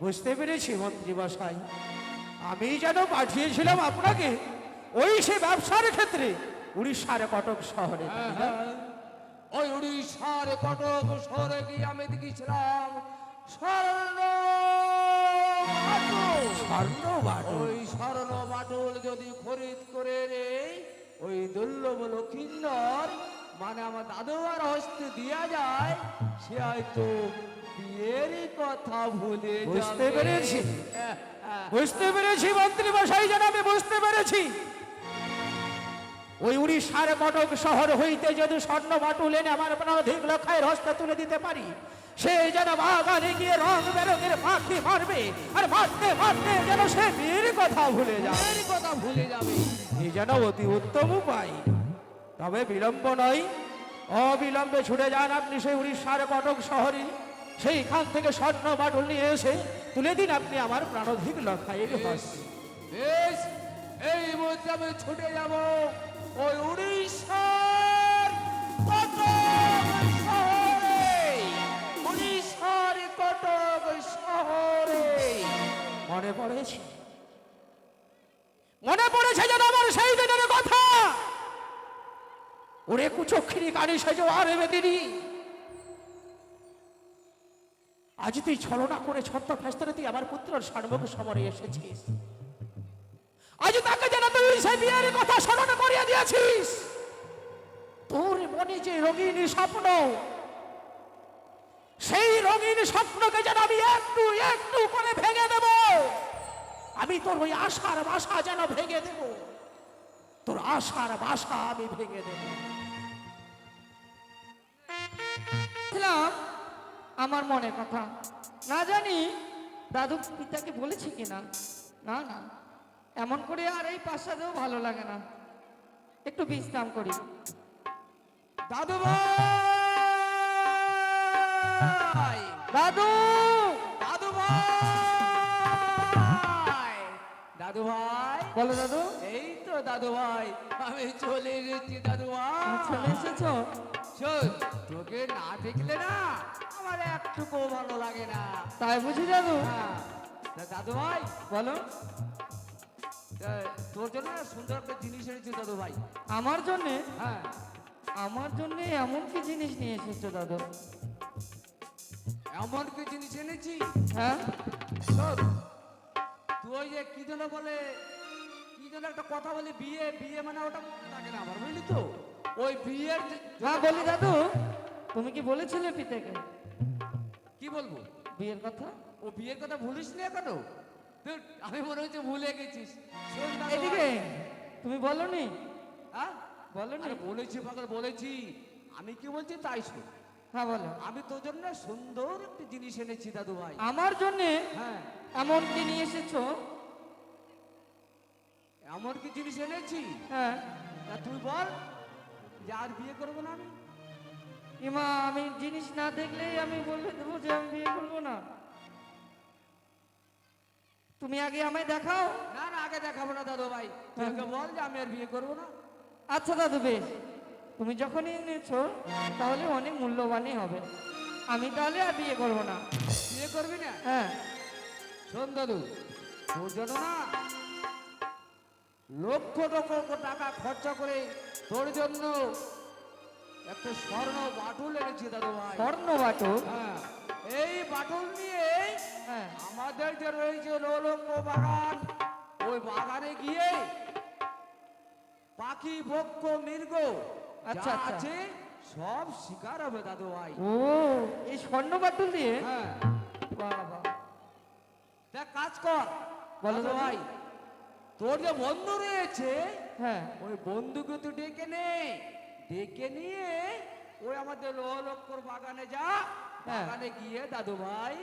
বুঝতে পেরেছি মন্ত্রী মশাই, আমি যেন পাঠিয়েছিলাম আপনাকে ওই সে ব্যবসার ক্ষেত্রে উড়িষ্যার কটক শহরে, তাই না? ওই উড়িষ্যার কটক শহরে গিয়ে আমি দেখেছিলাম স্বর্ণ বাটুল। স্বর্ণ বাটুল? ওই স্বর্ণ বাটুল যদি খরিদ করে রে ওই দুর্লভ লক্ষিন্দর মানে আমার দাদুয়ার হস্তে দিয়া যায়, সে হয়তো বিয়ের কথা ভুলে যাবে। বুঝতে পেরেছি, বুঝতে পেরেছি মন্ত্রী মশাই, যেন আমি বুঝতে পেরেছি। ওই উড়িষ্যার কটক শহর হইতে যদি স্বর্ণ বাটুল এনে আমার অধিক লক্ষায় হস্তে তুলে দিতে পারি, সে যেন বাগানে গিয়ে রং বেরঙের পাখি মারবে, আর মারতে মারতে যেন সে বিয়ের কথা ভুলে যাবে। বিয়ের কথা ভুলে যাবে, এই যেন অতি উত্তম উপায়। তবে বিলম্ব নয়, অবিলম্বে ছুটে যান আপনি সেই উড়িষ্যার কটক শহরে, সেইখান থেকে স্বর্ণ বাটুল নিয়ে এসে তুলে দিন আপনি আমার প্রাণধিক লক্ষায় হস্তে। বেশ, এই মুহূর্তে আমি ছুটে যাব ওই উড়িষ্যার কটক শহরে। উড়িষ্যার কটক শহরে মনে পড়েছে, মনে পড়েছে যেন আমার সেই দিনের কথা। ওরে কুচক্ষিনী কানি সেজো আর বেদিনী, আজ তুই ছলনা করে ছত্র ফেস্তরে তুই আমার পুত্রের সম্মুখ সমরে এসেছিস। আজ তাকে যেন তুই সেই বিয়ের কথা স্মরণ করিয়ে দিয়েছিস। তোর মনে যে রঙিন স্বপ্ন, সেই রঙিন স্বপ্নকে যেন আমি একটু একটু করে ভেঙে দেব। আমি তোর ওই আশার বাসা যেন ভেঙে দেব, তোর আশার বাসা আমি ভেঙে দেব। আমার মনে কথা না জানি দাদু পিতাকে বলেছে কিনা। না না, এমন করে আর এই প্রাসাদেও ভালো লাগে না, একটু বিশ্রাম করি। দাদু ভাই, দাদু, দাদু ভাই, দাদু ভাই, বলো দাদু। এই তো দাদু ভাই, আমি চলে এসেছি দাদু ভাই। চলে এসেছো? শোন, তোকে না দেখলে না আমার একটুকু ভালো লাগে না। তাই বুঝি দাদু? হ্যাঁ, তা দাদু ভাই, বলো। তোর জন্য না সুন্দর একটা জিনিস এনেছি দাদু ভাই। আমার জন্যে? হ্যাঁ, আমার জন্যে এমন কি জিনিস নিয়ে এসেছো দাদু? এমন কি জিনিস এনেছি? হ্যাঁ, শোন, তুই যে কি যেন বলে, কি যেন একটা কথা বলে, বিয়ে বিয়ে মানে ওটা মনে থাকে না আমার, বুঝলি তো? ওই বিয়ের হ্যাঁ বলি দাদু, তুমি কি বলেছিলে পিতাকে কি বলবো বিয়ের কথা? ও বিয়ের কথা ভুলিস নি এখনো? ধুর, আমি মনে হচ্ছে ভুলে গেছিস। শোন দাদু এদিকে ভাই, তুমি বলনি? হ্যাঁ বলনি? আরে বলেছি পাগল, বলেছি। আমি কি বলছি তাই শোন। হ্যাঁ বলো। আমি তোর জন্য সুন্দর একটা জিনিস এনেছি দাদু ভাই। আমার জন্যে হ্যাঁ, এমন কি নিয়ে এসেছো? এমন কি জিনিস এনেছি? হ্যাঁ। তা তুই বল যে আর বিয়ে করবো না আমি। ইমা, আমি জিনিস না দেখলেই আমি বলে দেবো যে আমি বিয়ে করবো না? তুমি আগে আমায় দেখাও। না না, আগে দেখাবো না দাদু ভাই, তুই ওকে বল যে আমি আর বিয়ে করবো না। আচ্ছা দাদু, বেশ, তুমি যখনই এনেছো তাহলে অনেক মূল্যবানই হবে। আমি তাহলে আর বিয়ে করবো না। বিয়ে করবি না? হ্যাঁ। শোন দাদু, তোর জন্য না লক্ষ লক্ষ টাকা খরচা করে তোর জন্য একটা স্বর্ণ বাটুল এনেছি দাদু ভাই। স্বর্ণ বাটুল? হ্যাঁ, এই বাটুল নিয়ে হ্যাঁ। আমাদের যে রয়েছে লৌলঙ্গ বাগান, ওই বাগানে গিয়ে পাখি পক্ষ মৃগ আচ্ছা, যা আচ্ছা। আছে সব শিকার হবে দাদু ভাই। ও, এই স্বর্ণ বাটুল দিয়ে? হ্যাঁ, বাবা, দেখ কাজ কর বলো দাদু দাদু। ভাই, তোর যে বন্ধু রয়েছে হ্যাঁ। ওই বন্ধুকে তুই ডেকে নে, ডেকে নিয়ে ওই আমাদের লক্ষ্মর বাগানে যা। হ্যাঁ। বাগানে গিয়ে দাদু ভাই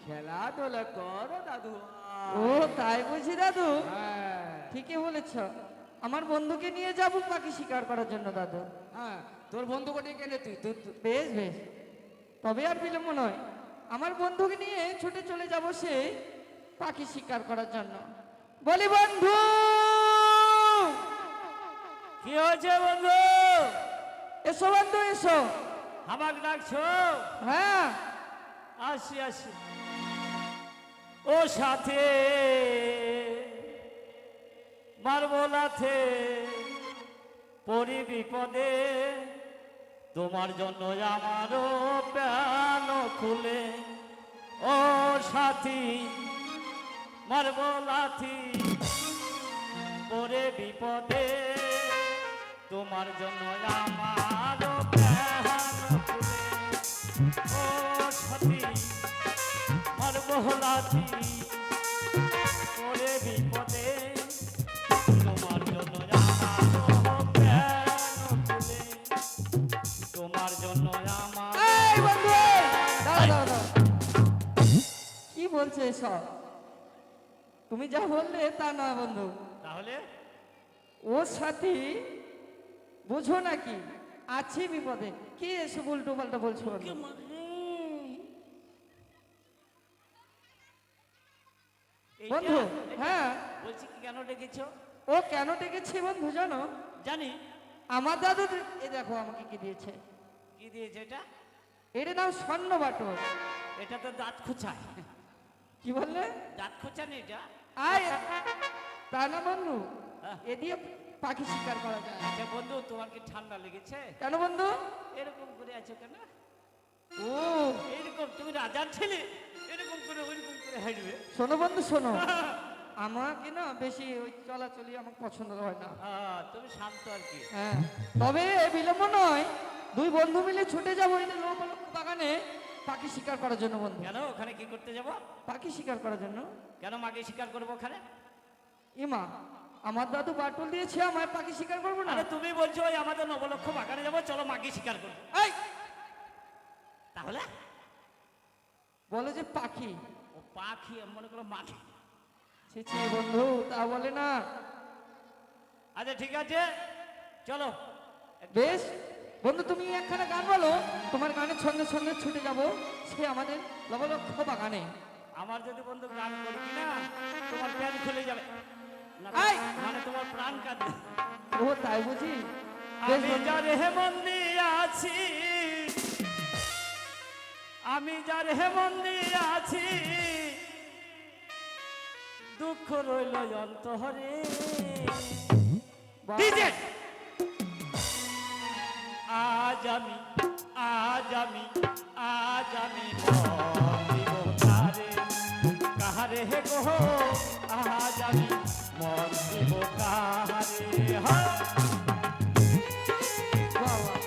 খেলাধুলা কর দাদু ভাই। ও তাই বুঝি দাদু? হ্যাঁ ঠিকই বলেছ, আমার বন্ধুকে নিয়ে যাবো পাখি শিকার করার জন্য দাদু। হ্যাঁ, তোর বন্ধুকে ডেকে নে তুই বেশ বেশ, তবে আর বিলম্ব নয়, আমার বন্ধুকে নিয়ে ছুটে চলে যাব সে পাখি শিকার করার জন্য। বলি বন্ধু, কি হয়েছে বন্ধু? এসো বন্ধু এসো। আমাকে ডাকছো? হ্যাঁ। আসি আসি। ও সাথে মারবলাথে পরি বিপদে তোমার জন্য আমারও প্রাণ খুলে ও সাথী মারবলাথি পরে বিপদে তোমার জন্য আমারও প্রাণ খুলে ও সাথী মারবলাথি পরে বিপদে তোমার জন্য আমারও প্রাণ খুলে তোমার জন্য আমার এই বন্ধু দাঁড়া দাঁড়া দাঁড়া। কি বলছে সব? তুমি যা বললে তা নয় বন্ধু। তাহলে ওর সাথে বুঝো নাকি আছি বিপদে, কি এসব উল্টো পাল্টা বলছো বন্ধু? বন্ধু হ্যাঁ, বলছি কি কেন ডেকেছো? ও কেন ডেকেছে বন্ধু জানো? জানি। আমার দাদু এ দেখো আমাকে কি দিয়েছে। কি দিয়েছে এটা? এর নাম স্বর্ণ বাটর। এটা তো দাঁত খোঁচায়। কি বললে? দাঁত খোঁচানি এটা? আয় তা না বন্ধু, হ্যাঁ। এ দিয়ে পাখি শিকার করা যায়। আচ্ছা বন্ধু, তোমার কি ঠান্ডা লেগেছে? কেন বন্ধু? এরকম করে আছো কেন? ও এইরকম তুমি রাজার ছেলে, এরকম করে ওইরকম করে হাঁটবে? শোনো বন্ধু শোনো, আমাকে না বেশি ওই চলাচলি আমার পছন্দ হয় না। তুমি শান্ত আর কি। হ্যাঁ, তবে বিলম্ব নয়, দুই বন্ধু মিলে ছুটে যাবো এই লোকলক্ষ বাগানে পাখি শিকার করার জন্য বন্ধু। কেন ওখানে কি করতে যাব? পাখি শিকার করার জন্য। কেন মাকে শিকার করবো ওখানে? ইমা, আমার দাদু বাটুল দিয়েছে, আমার পাখি শিকার করবো না? আরে তুমি বলছো ওই আমাদের নবলক্ষ বাগানে যাবো, চলো মাকে শিকার করবো। এই তাহলে বলে যে পাখি। ও পাখি, আমি মনে করো মাকে। ছি ছি বন্ধু, তা বলে না। আচ্ছা ঠিক আছে, চলো। বেশ বন্ধু, তুমি একখানা গান বলো, তোমার গানের সঙ্গে সঙ্গে ছুটে যাব সে আমাদের লবলক্ষ বাগানে। আমার যদি বন্ধু গান করি কিনা, তোমার প্যান খুলে যাবে না, এই! মানে তোমার প্রাণ কাঁদবে। ও তাই বুঝি? বেশ আমি বন্ধু। যার হেমন্দি আছি, আমি যার হেমন্দি আছি, দুঃখ রইল অন্তরে। বাহ। ডিজে! আজ আমি আজ আমি আজ আমি মন দিব কারে, কাহারে হে গো, আজ আমি মন দিব কাহারে। হ্যাঁ। বাহ, বাহ।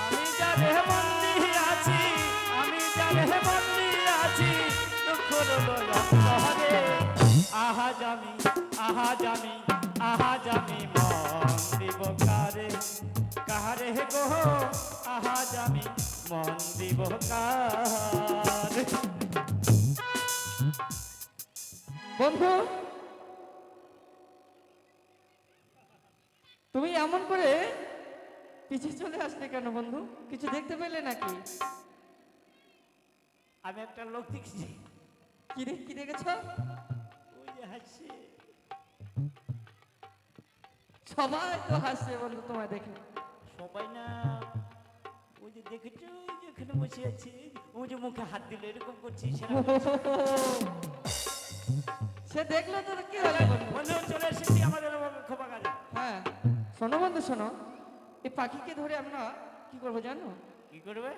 আমি যার হেমন্দি আছি, আমি যার হেমন্দি আছি, দুঃখ রইল অন্তরে। আহাজ আমি আহাজ আমি আহাজ আমি মন দিব কারে, কাহারে হে গো, আহাজ আমি মন দিব কারে। বন্ধু, তুমি এমন করে পিছিয়ে চলে আসলে কেন বন্ধু? কিছু দেখতে পেলে নাকি? আমি একটা লোক দেখছি, কি দেখেছ? ওই যে হাসছে। সবাই তো হাসছে বন্ধু তোমায় দেখে। সবাই না, ওই যে দেখেছো, ওই যে এখানে বসে আছে, ওই যে মুখে হাত দিল এরকম করছে, সে দেখলো তো কি হলো বন্ধু? বন্ধু চলে এসেছি আমাদের খোপা কাজে। হ্যাঁ, শোনো বন্ধু শোনো, এই পাখিকে ধরে আমরা কি করবো জানো? কি করবে?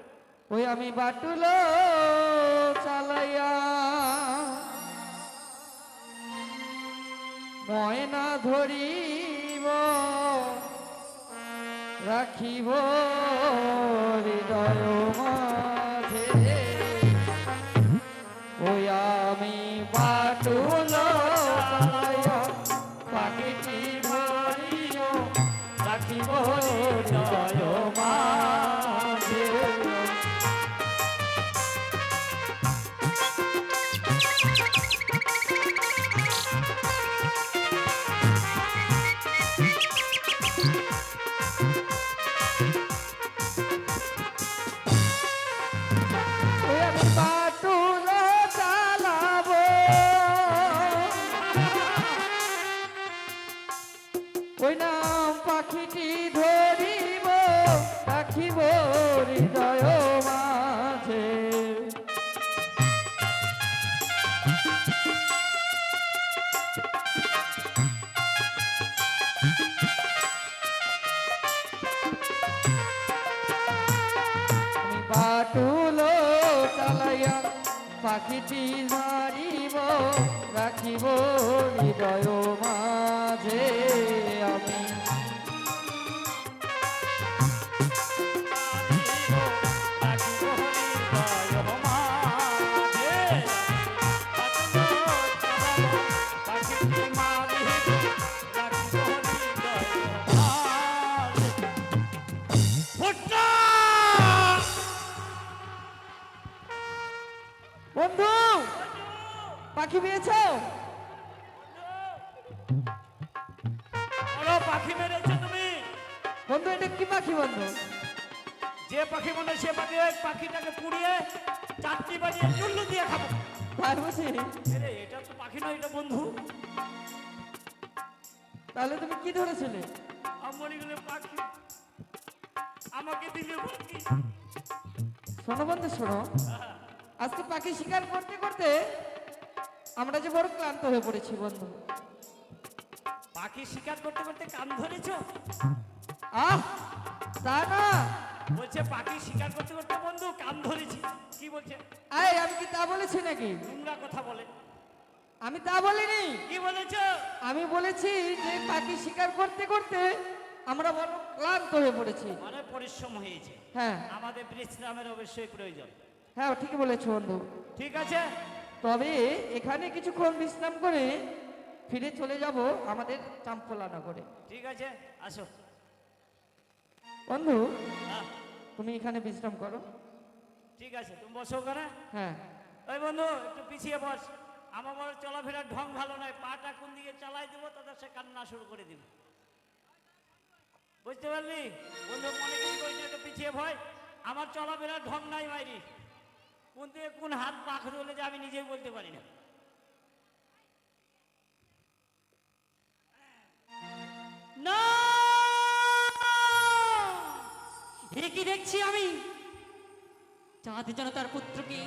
ওই আমি বাটুলো চালাইয়া ময়না ধরিব, রাখিব হৃদয় মাঝে। ওই আমি বাটুলো চালাইয়া পাখিটি ধরিও, রাখিব হৃদয় মাঝে। পাটুল চালাবো ওই নাম পাখিটি ধরিব রাখিব হৃদয় মাঝে আমি পাটুল চালাইয়া পাখিটি ধরিব রাখিব হৃদয় মাঝে আমি বন্ধু পাখি পেয়েছো বলো, পাখি মেরেছো তুমি? বন্ধু এটা কি পাখি বন্ধু যে পাখি মনে সে পাখি, ওই পাখিটাকে পুড়িয়ে চারটি বাজিয়ে চুল্লু দিয়ে খাবো। তাই বুঝি আরে এটা তো পাখি নয়, এটা বন্ধু। তাহলে তুমি কি ধরেছিলে আমার এগুলো পাখি আমাকে দিলে পাখি। শোনো বন্ধু শোনো আজকে পাখি শিকার করতে করতে আমরা যে বড় ক্লান্ত হয়ে পড়েছি বন্ধু পাখি শিকার করতে করতে কান ধরেছো? আহ তা না বলছে পাখি শিকার করতে করতে বন্ধু কান ধরেছি। কি বলছে? আয় আমি কি তা বলেছি নাকি তোমরা কথা বলে। আমি তা বলিনি কি বলেছো? আমি বলেছি যে পাখি শিকার করতে করতে আমরা বড় ক্লান্ত হয়ে পড়েছি মানে পরিশ্রম হয়েছে, হ্যাঁ আমাদের বিশ্রামের অবশ্যই প্রয়োজন। হ্যাঁ ঠিকই বলেছো বন্ধু ঠিক আছে, তবে এখানে কিছুক্ষণ বিশ্রাম করে ফিরে চলে যাব আমাদের চাম্পলা নগরে ঠিক আছে, আসো। বন্ধু হ্যাঁ, তুমি এখানে বিশ্রাম করো ঠিক আছে, তুমি বসো ওখানে। হ্যাঁ ওই বন্ধু একটু পিছিয়ে বস, আমার বড় চলাফেরার ঢং ভালো নয়, পাটা কোন দিকে চালাই দেবো তাদের সে কান্না শুরু করে দিবে। বুঝতে পারলি বন্ধু, মনে কিছু করিস না, একটু পিছিয়ে ভয়। আমার চলাফেরার ঢং নাই বাইরে, কোন থেকে কোন হাত পাখ ধরলে যে আমি নিজেই বলতে পারি না। না এ কি দেখছি আমি, চাঁদ যেন তার পুত্রকে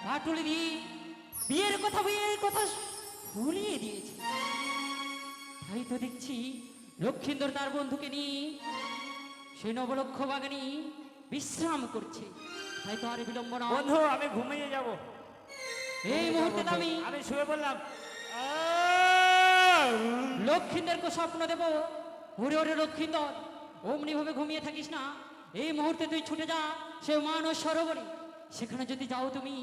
পাটুলি দিয়ে বিয়ের কথা ভুলিয়ে দিয়েছে। তাই তো দেখছি লক্ষিন্দর তার বন্ধুকে নিয়ে সেই নবলক্ষ বাগানে বিশ্রাম করছে। তাই তো আর বিলম্ব না, বন্ধু আমি ঘুমিয়ে যাব, এই মুহূর্তে আমি শুয়ে বললাম। লক্ষিন্দরকে স্বপ্ন দেব, ওরে ওরে লক্ষিন্দর অমনি ভাবে ঘুমিয়ে থাকিস না, এই মুহূর্তে তুই ছুটে যা সে মানস সরোবরে। সেখানে যদি যাও তুমি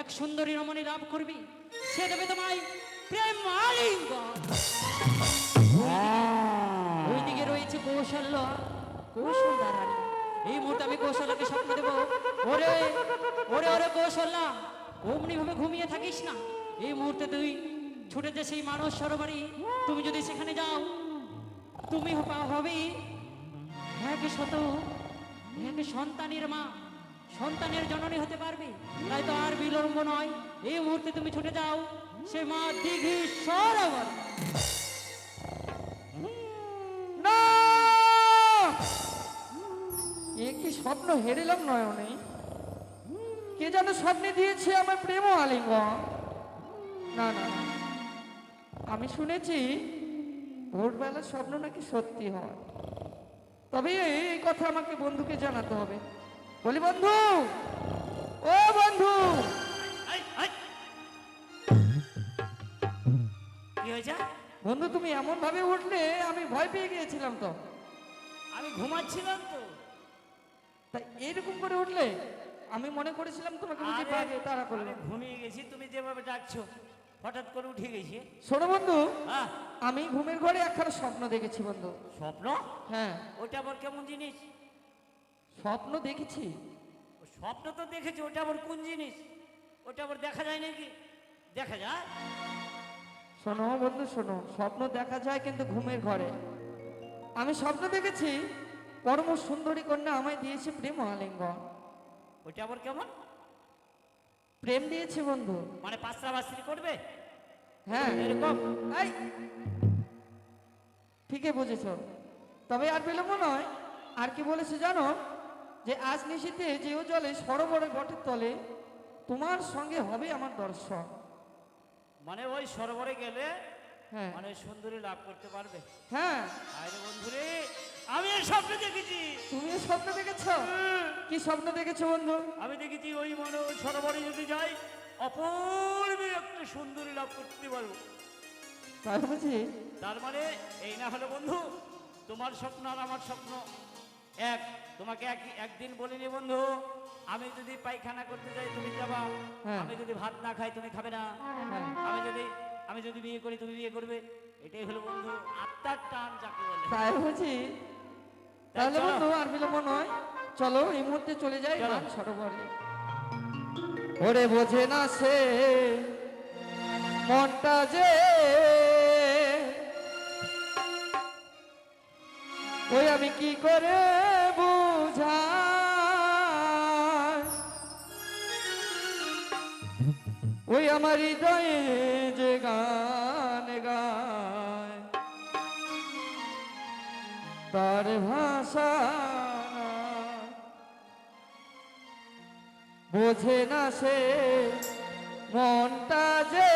এক সুন্দরী রমণী লাভ করবি, সে দেবে তোমায় প্রেম আলিঙ্গন। ওইদিকে রয়েছে কৌশল্যা, কৌশল্যা রানী। এই মুহূর্তে আমি কৌশল্যাকে স্বপ্ন দেব, ওরে ওরে ওরে কৌশল্যা অমনি ভাবে ঘুমিয়ে থাকিস না, এই মুহূর্তে তুই ছুটে যে সেই মানস সরোবরে। তুমি যদি সেখানে যাও তুমি হবে এক সন্তানের মা, সন্তানের জননী হতে পারবে। তাই তো আর বিলম্ব নয়, এই মুহূর্তে তুমি ছুটে যাও সে মা দিঘি সরোবর। না এ কি স্বপ্ন হেরিলাম নয়নে, কে যেন স্বপ্নে দিয়েছে আমার প্রেম আলিঙ্গন। না না না, আমি শুনেছি ভোরবেলার স্বপ্ন নাকি সত্যি হয়, তবে এই কথা আমাকে বন্ধুকে জানাতে হবে। বলি বন্ধু, ও বন্ধু, এই, এই। কি হয়েছে? বন্ধু তুমি এমন ভাবে উঠলে আমি ভয় পেয়ে গিয়েছিলাম তো। আমি ঘুমাচ্ছিলাম তো। তাই এরকম করে উঠলে আমি মনে করেছিলাম তোমাকে বুঝি আরে, বাগে তাড়া করলো। আমি ঘুমিয়ে গেছি, তুমি যেভাবে ডাকছো হঠাৎ করে উঠে গেছি। শোনো বন্ধু, হ্যাঁ, আমি ঘুমের ঘরে একখানা স্বপ্ন দেখেছি বন্ধু। স্বপ্ন? হ্যাঁ ওটা আবার কেমন জিনিস? স্বপ্ন দেখেছি। ও স্বপ্ন তো দেখেছি, ওটা আবার কোন জিনিস? ওটা আবার দেখা যায় নাকি? দেখা যায়? শোনো বন্ধু শোনো, স্বপ্ন দেখা যায় কিন্তু ঘুমের ঘরে। আমি স্বপ্ন দেখেছি পরম সুন্দরী কন্যা আমায় দিয়েছে প্রেম আলিঙ্গন। ওটা আবার কেমন? প্রেম দিয়েছে বন্ধু। মানে পাঁচরা বাস্ত্রী করবে হ্যাঁ এরকম? এই ঠিকই বুঝেছ। তবে আর বিলম্ব নয়, আর কি বলেছে জানো, যে আজ নিশীথে যেও জলে সরোবরে বটের তলে তোমার সঙ্গে হবে আমার দর্শন। মানে ওই সরোবরে গেলে হ্যাঁ মানে সুন্দরী লাভ করতে পারবে। হ্যাঁ, আরে বন্ধুরে, আমি এই স্বপ্ন দেখেছি। তুমি স্বপ্ন দেখেছো? কি স্বপ্ন দেখেছো বন্ধু? আমি দেখেছি ওই মানে ওই সরোবরে যদি যাই অপূর্ব একটা সুন্দরী লাভ করতে পারবো। তাই বুঝি? তার মানে এই না হলো বন্ধু, তোমার স্বপ্ন আর আমার স্বপ্ন এক। তোমাকে একদিন বলিনি বন্ধু, আমি যদি পায়খানা করতে যাই তুমি যাবা, হ্যাঁ। আমি যদি ভাত না খাই তুমি খাবে না, হ্যাঁ। আমি যদি বিয়ে করি তুমি বিয়ে করবে। এটাই হলো বন্ধু আত্মার টান যাকে বলে। তাই বুঝি? তাহলে চলো। বন্ধু আর বিলম্ব নয়, চলো এই মুহূর্তে চলে যাই চলো। মান সরোবরে। ওরে বোঝে না সে মনটা যে, ওই আমি কি করে বুঝাই, ওই আমার হৃদয়ে যে গান গায় তার ভাষা নাই। বোঝে না সে মনটা যে,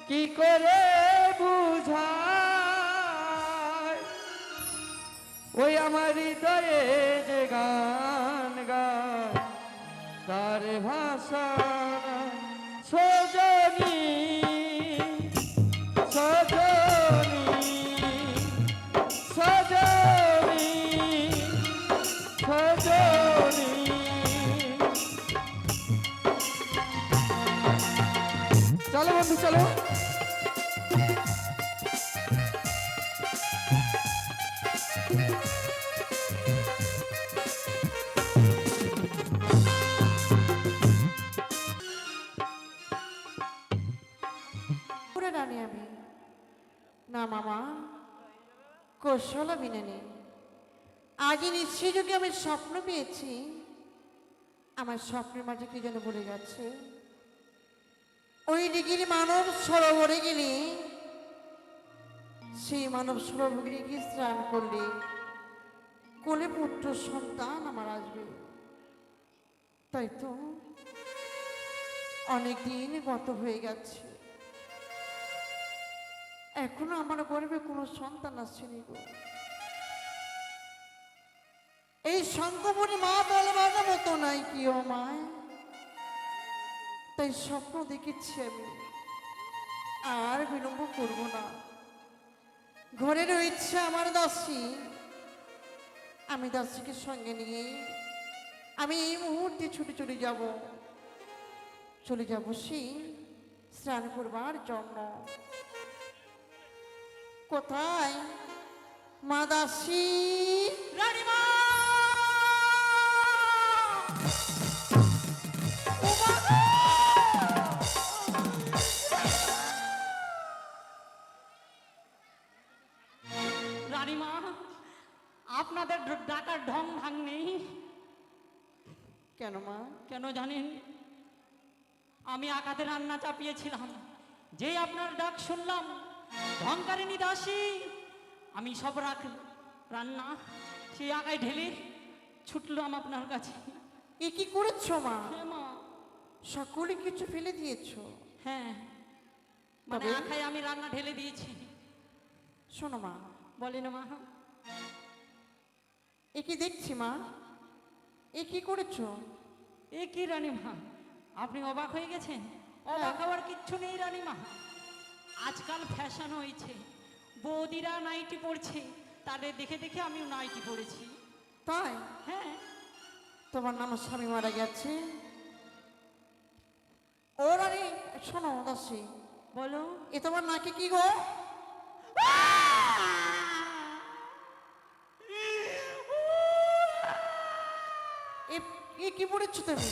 কি করে বুঝায়, ওই আমার হৃদয়ে যে গান গায় তার ভাষা নাই। সজনী সজনী সজনী সজনী, চলো বন্ধু চলো। পুরে রানী আমি না মামা, কৌশল বিনানি আগে নিশ্চয়ই যদি আমি স্বপ্ন পেয়েছি, আমার স্বপ্নের মাঝে কি যেন বলে গেছে। ওই দিঘির মানব সরোবরে গেলে, সেই মানব সরোবরে গিয়ে স্নান করলে কোলে পুত্র সন্তান আমার আসবে। তাই তো অনেক দিন গত হয়ে গেছে, এখনো আমার গর্ভে কোনো সন্তান আসছেনি গো। এই শঙ্কমণি মা বলবার মতো নাই কি ও মায়, তাই স্বপ্ন দেখেছি আমি, আর বিলম্ব করব না। ঘরে রয়েছে আমার দাসী, আমি দাসীকে সঙ্গে নিয়ে আমি এই মুহূর্তে ছুটে চলে যাব সেই স্নান করবার জন্য। কোথায় মা দাসী? রানীমা! রানীমা, আপনাদের ডাকার ঢং ভাঙ নেই কেন মা? কেন জানেন? আমি আকাতে রান্না চাপিয়েছিলাম, যেই আপনার ডাক শুনলাম, ঢংকারিনী দাসী, আমি সব রান্না সেই আগায় ঢেলে ছুটলাম আপনার কাছে। এ কি করেছো মা? হ্যাঁ মা, সকলে কিছু ফেলে দিয়েছো? হ্যাঁ, মানে তবে? আখায় আমি রান্না ঢেলে দিয়েছি। শোনো মা, বলেন মা। এ কি দেখছি মা? এ কি করেছো? এ কি রানীমা, আপনি অবাক হয়ে গেছেন? অবাক হওয়ার কিচ্ছু নেই রানীমা, আজকাল ফ্যাশন হয়েছে, বৌদিরা নাইটি পরছে, তাদের দেখে দেখে আমিও নাইটি পরেছি। তাই? হ্যাঁ। তোমার নাম স্বামী মারা গেছে? ও রানী শোনো দাসী, বলো। এ তোমার নাকি কি গো? এ কি পড়েছো তুমি?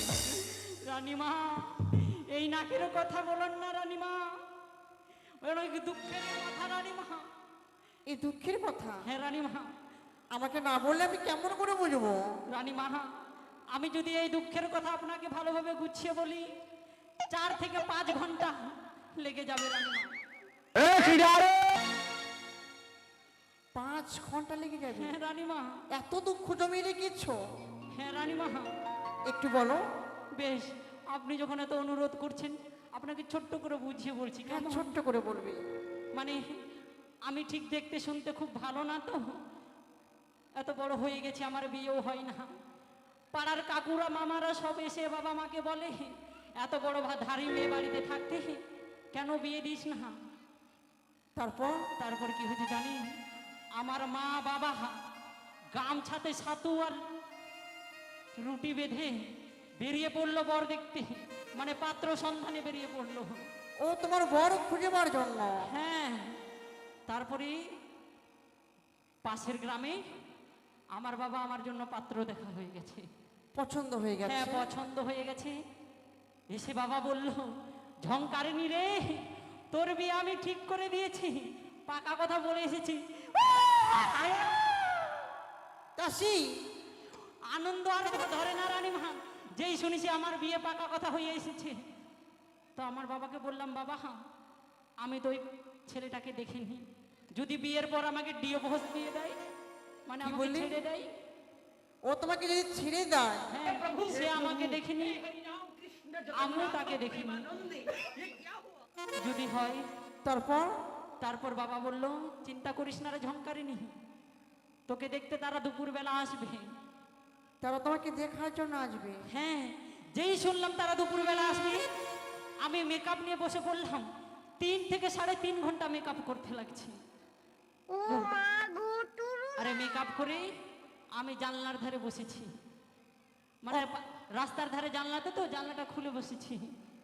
রানীমা, এই নাকের কথা বলেন না রানীমা, অনেক দুঃখের কথা রানীমা। এই দুঃখের কথা? হ্যাঁ রানীমা। আমাকে না বললে আমি কেমন করে বুঝবো? রানীমা, আমি যদি এই দুঃখের কথা আপনাকে ভালোভাবে গুছিয়ে বলি 4 থেকে 5 ঘন্টা লেগে যাবে রানীমা। 5 ঘন্টা লেগে যাবে? হ্যাঁ রানীমা, এত দুঃখ জমিয়ে রেখেছো? হ্যাঁ রানীমা। একটু বলো। বেশ, আপনি যখন এত অনুরোধ করছেন আপনাকে ছোট্ট করে বুঝিয়ে বলছি হ্যাঁ, কেমন? ছোট্ট করে বলবি। মানে আমি ঠিক দেখতে শুনতে খুব ভালো না তো, এত বড় হয়ে গেছি, আমার বিয়েও হয় না। পাড়ার কাকুরা মামারা সব এসে বাবা মাকে বলে এত বড় ধারি মেয়ে বাড়িতে থাকতে কেন বিয়ে দিস না। তারপর? তারপর কি হয়েছে জানি, আমার মা বাবা গামছাতে ছাতু আর রুটি বেঁধে বেরিয়ে পড়লো বর দেখতে, মানে পাত্র সন্ধানে বেরিয়ে পড়লো। ও তোমার বর খুঁজে পাওয়ার জন্য? হ্যাঁ, তারপরে পাশের গ্রামে আমার বাবা আমার জন্য পাত্র দেখা হয়ে গেছে। পছন্দ হয়ে গেছে? হ্যাঁ, পছন্দ হয়ে গেছে। এসে বাবা বলল, ঝংকারিনী রে, তোর বিয়ে আমি ঠিক করে দিয়েছি, পাকা কথা বলে এসেছি। দাসী, আনন্দ আর ধরে না রানীমা, যেই শুনেছি আমার বিয়ে পাকা কথা হয়ে এসেছে। তো আমার বাবাকে বললাম, বাবা আমি তো ওই ছেলেটাকে দেখিনি, যদি বিয়ের পর আমাকে ডিভোর্স দিয়ে দেয়, মানে কি আমাকে বললি? ছেড়ে দেয়। ও তোমাকে যদি ছেড়ে দেয়? হ্যাঁ, সে আমাকে দেখিনি, আমিও তাকে দেখিনি, যদি হয়। তারপর? তারপর বাবা বলল, চিন্তা করিস না রে ঝংকারিনী, তোকে দেখতে তারা দুপুরবেলা আসবে। তারা তোমাকে দেখার জন্য আসবে? হ্যাঁ, যেই শুনলাম তারা দুপুরবেলা আসবে, আমি মেকআপ নিয়ে বসে পড়লাম। 3 থেকে 3.5 ঘন্টা মেকআপ করতে লাগছে। আরে মেকআপ করে আমি জানলার ধারে বসেছি, মানে রাস্তার ধারে জানলাতে, তো জানলাটা খুলে বসেছি।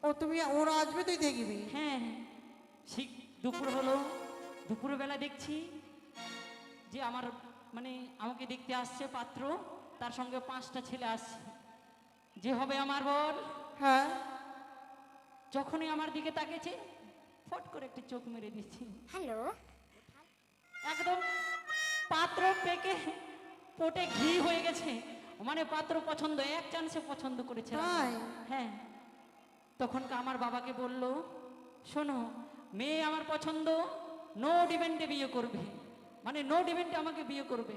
ও তুমি, ওরা আসবে তুই দেখবি? হ্যাঁ, ঠিক দুপুর হলো, দুপুরবেলা দেখছি যে আমার মানে আমাকে দেখতে আসছে পাত্র, তার সঙ্গে 5টা ছেলে আসছে, যে হবে আমার বর। হ্যাঁ। যখনই আমার দিকে তাকিয়েছে, ফট করে একটি চোখ মেরে দিচ্ছি। হ্যালো, একদম পাত্র পেকে পোটে ঘি হয়ে গেছে, মানে পাত্র পছন্দ, এক চান্সে পছন্দ করেছে। তাই? হ্যাঁ, তখন আমার বাবাকে বলল, শোনো, মেয়ে আমার পছন্দ, নো ডিমেন্টে বিয়ে করবে, মানে নো ডিমেন্টে আমাকে বিয়ে করবে।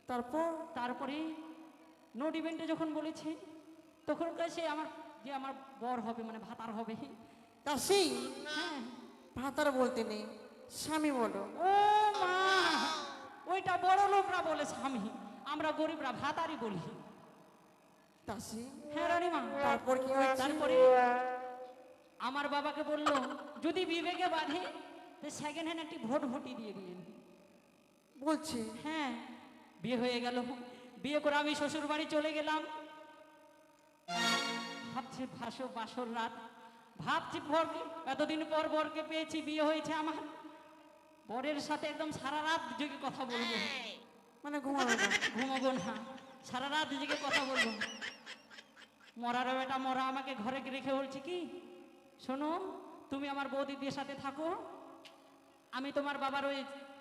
তারপর? তারপরে নো ডিমেন্টে যখন বলেছে, তখন সে আমার যে আমার বর হবে, মানে ভাতার হবে। দাসী, হ্যাঁ। ভাতার বলতে নেই, স্বামী বলো। ও মা, ওইটা বড় লোকরা বলে স্বামী, আমরা গরিবরা ভাতারি বলি। দাসী, হ্যাঁ রানীমা। তারপর কি হয়েছে? তারপরে আমার বাবাকে বলল, যদি বিবেকে বাঁধে তো সেকেন্ড হ্যান্ড একটি ভোট দিয়ে দিন। বলছে? হ্যাঁ, বিয়ে হয়ে গেল। বিয়ে করে আমি শ্বশুর বাড়ি চলে গেলাম। ভাবছি বাসর রাত, ভাবছি বরকে, এতদিন পর বরকে পেয়েছি, বিয়ে হয়েছে আমার, বরের সাথে একদম সারা রাত জেগে কথা বলবো, মানে ঘুমাবে না? ঘুমাবো না, সারা রাত জেগে কথা বলবো। মরার বেটা মরা আমাকে ঘরে রেখে বলছি কি, শোনো, তুমি আমার বৌদিদের সাথে থাকো, আমি তোমার বাবার ওই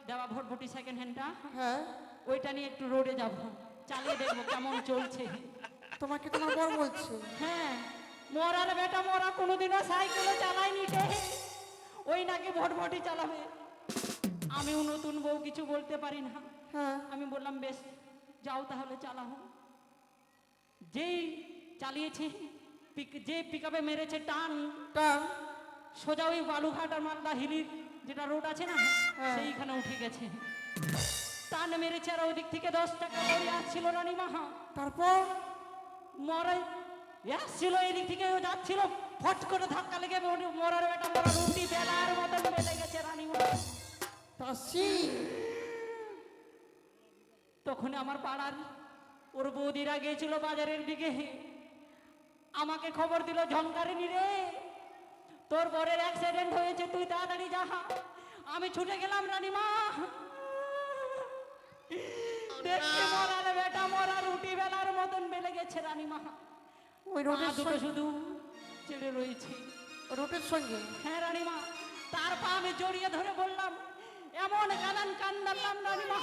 দেওয়া ভোটভুটি সেকেন্ড হ্যান্ডটা, হ্যাঁ। ওইটা নিয়ে একটু রোডে যাব, চালিয়ে দেখবো কেমন চলছে। তোমাকে তোমার বর বলছে? হ্যাঁ, মরার বেটা মরা কোনোদিনও সাইকেলও চালায়নি কে, ওই নাকি ভটভটি চালাবে। আমিও নতুন বউ, কিছু বলতে পারি না। হ্যাঁ। আমি বললাম, বেশ যাও তাহলে চালাও। যেই চালিয়েছে, যে পিকআপে মেরেছে টান, টান? সোজা ওই বালুঘাট আর মালদা হিলির যেটা রোড আছে না, সেইখানে উঠে গেছে, টান মেরেছে। আর ওই দিক থেকে 10 টাকা লরি আসছিল রানীমা। তারপর? মরাই আসছিল, এদিক থেকে ও যাচ্ছিল, ফট করে ধাক্কা লেগে মরার বেটা মরা রুটি বেলার মতন বেলে গেছে রানীমা। দাসী, তখন আমার পাড়ার ওর বৌদিরা গিয়েছিল বাজারের দিকে, আমাকে খবর দিল, ঝংকারিনী রে, তোর বরের অ্যাক্সিডেন্ট হয়েছে, তুই তাড়াতাড়ি যা। আমি ছুটে গেলাম রানীমা, দেখতে মরার বেটা মরা রুটি বেলার মতন বেলে গেছে রানীমা। ওই পা রোডের দুটো সঙ্গে? শুধু চেড়ে রয়েছে। রোডের সঙ্গে? হ্যাঁ রানীমা, তার পা আমি জড়িয়ে ধরে বললাম, এমন কান্দালাম রানীমা,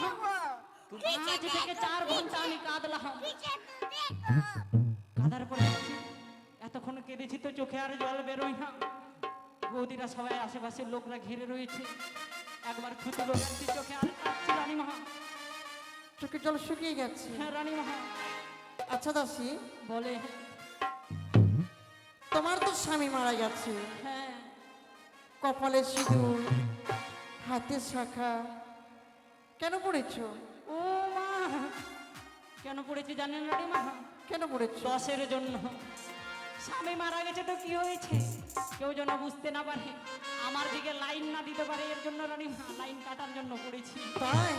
আজ থেকে 4 ঘন্টা আমি কাঁদলাম, কাঁদার পরে দেখছি এতক্ষণ কেঁদেছি তো চোখে আর জল বেরোয় না। বৌদিরা সবাই আশেপাশের লোকরা ঘিরে রয়েছে, একবার ছুটলো যাচ্ছি চোখে আর কাঁদছি রানীমা। চোখের জল শুকিয়ে গেছে। হ্যাঁ রানীমা। আচ্ছা দাসী, বলে তোমার তো স্বামী মারা গেছে, হ্যাঁ। কপালে সিঁদুর, হাতে শাখা, কেন পড়েছো? ও মা, কেন পড়েছি জানেন রানীমা? কেন পড়েছো? 10-এর জন্য। স্বামী মারা গেছে তো কি হয়েছে, কেউ যেন বুঝতে না পারে, আমার দিকে লাইন না দিতে পারে, এর জন্য রানীমা লাইন কাটার জন্য পড়েছি। তাই?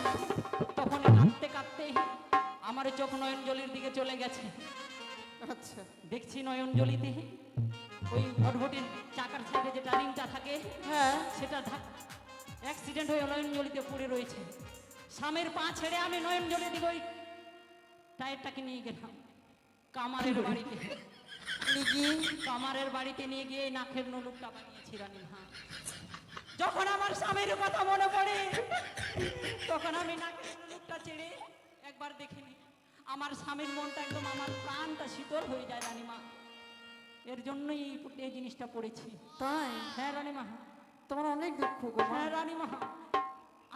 তখন কাঁদতে কাঁদতে আমার চোখ নয়নজলির দিকে চলে গেছে। আচ্ছা, দেখছি নয়নজলিতে ওই ভটভটির চাকার সাইডে যে টারিংটা থাকে, হ্যাঁ, সেটা অ্যাক্সিডেন্ট হয়ে নয়নজলিতে পড়ে রয়েছে। স্বামীর পা ছেড়ে আমি নয়নজলির দিকে ওই টায়ারটাকে নিয়ে গেলাম কামারের বাড়িতে। কামারের বাড়িতে নিয়ে গিয়ে এই নাকের নলুকটা বানিয়েছি রানীমা। যখন আমার স্বামীর কথা মনে পড়ে তখন আমি নাকের নলুকটা ছেড়ে একবার দেখিনি। আমার স্বামীর মনটা একদম, আমার প্রাণটা শীতল হয়ে যায় রানীমা। এর জন্যই এই জিনিসটা পড়েছি। তাই? হ্যাঁ রানীমা। তোমার অনেক দুঃখ গো মা। হ্যাঁ রানীমা।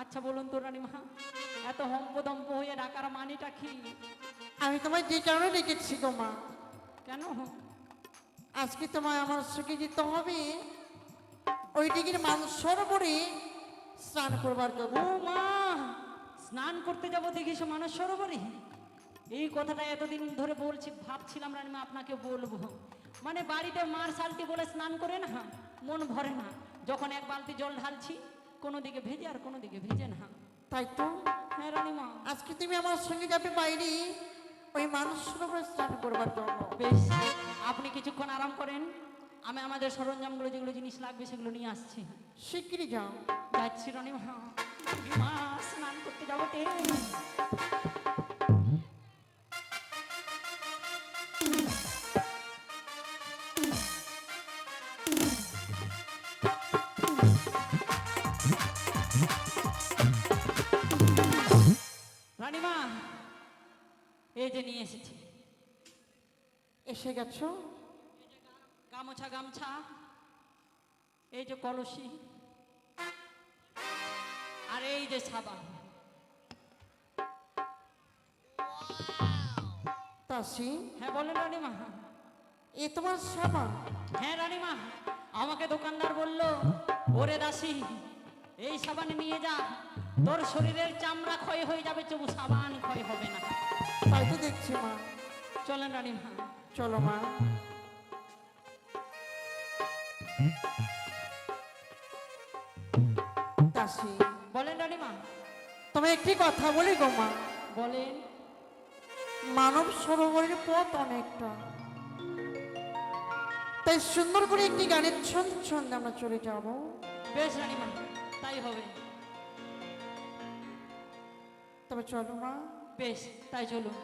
আচ্ছা বলুন তো রানীমা, এত হম্পদম্প হয়ে ডাকার মানেটা কি? আমি তোমায় যে কারণে ডেকেছি গো মা, কেন? আজকে তোমায় আমার সঙ্গে যেতে হবে ওই দিকের মানুষ সরোবরে স্নান করবার জন্য। ও মা, স্নান করতে যাবো দেখিস মানুষ সরোবরে? এই কথাটা এতদিন ধরে বলছি, ভাবছিলাম রানীমা আপনাকে বলবো। মানে বাড়িতে মার সালটি বলে স্নান করে না, মন ভরে না। যখন এক বালতি জল ঢালছি, কোনো দিকে ভেজে আর কোনো দিকে ভেজে না। তাই তো হ্যাঁ রানীমা। আজকে তুমি আমার সঙ্গে যাবে বাইরে ওই মানুষ সরোবরে স্নান করবার জন্য। বেশ, আপনি কিছুক্ষণ আরাম করেন, আমি আমাদের সরঞ্জামগুলো যেগুলো জিনিস লাগবে সেগুলো নিয়ে আসছি। শিগগিরই যাও। যাচ্ছি রানীমা। মা, স্নান করতে যাবো তে। রানীমা, এই যে নিয়ে এসেছি। এসে গেছো? গামছা গামছা, এই যে কলসি, আর এই যে সাবান। দাসী, হ্যাঁ বলেন রানীমা। এ তোমার সাবান? হ্যাঁ রানীমা, আমাকে দোকানদার বলল, ওরে দাসী এই সাবান নিয়ে যা, তোর শরীরের চামড়া ক্ষয় হয়ে যাবে, তবু সাবান ক্ষয় হবে না। তাই তো দেখছি মা। চলেন রানীমা। চলো মা। দাসী, বলেন রানীমা। তবে একটি কথা বলি গো মা, বলেন। মানব সরোবরের পথ অনেকটা, তাই সুন্দর করে একটি গানের ছন্দে ছন্দে আমরা চলে যাব। বেশ রানীমা, তাই হবে। তবে চলো মা। বেশ, তাই চলুন।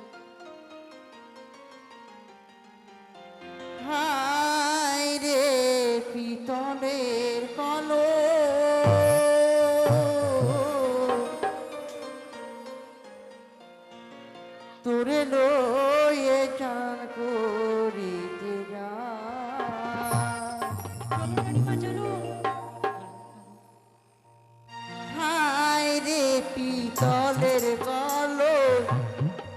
হায় রে পিতলের কলো, তোরে লয়ে চান করিতে যা। চলুন রানীমা, চলুন। হায় রে পিতলের কলো,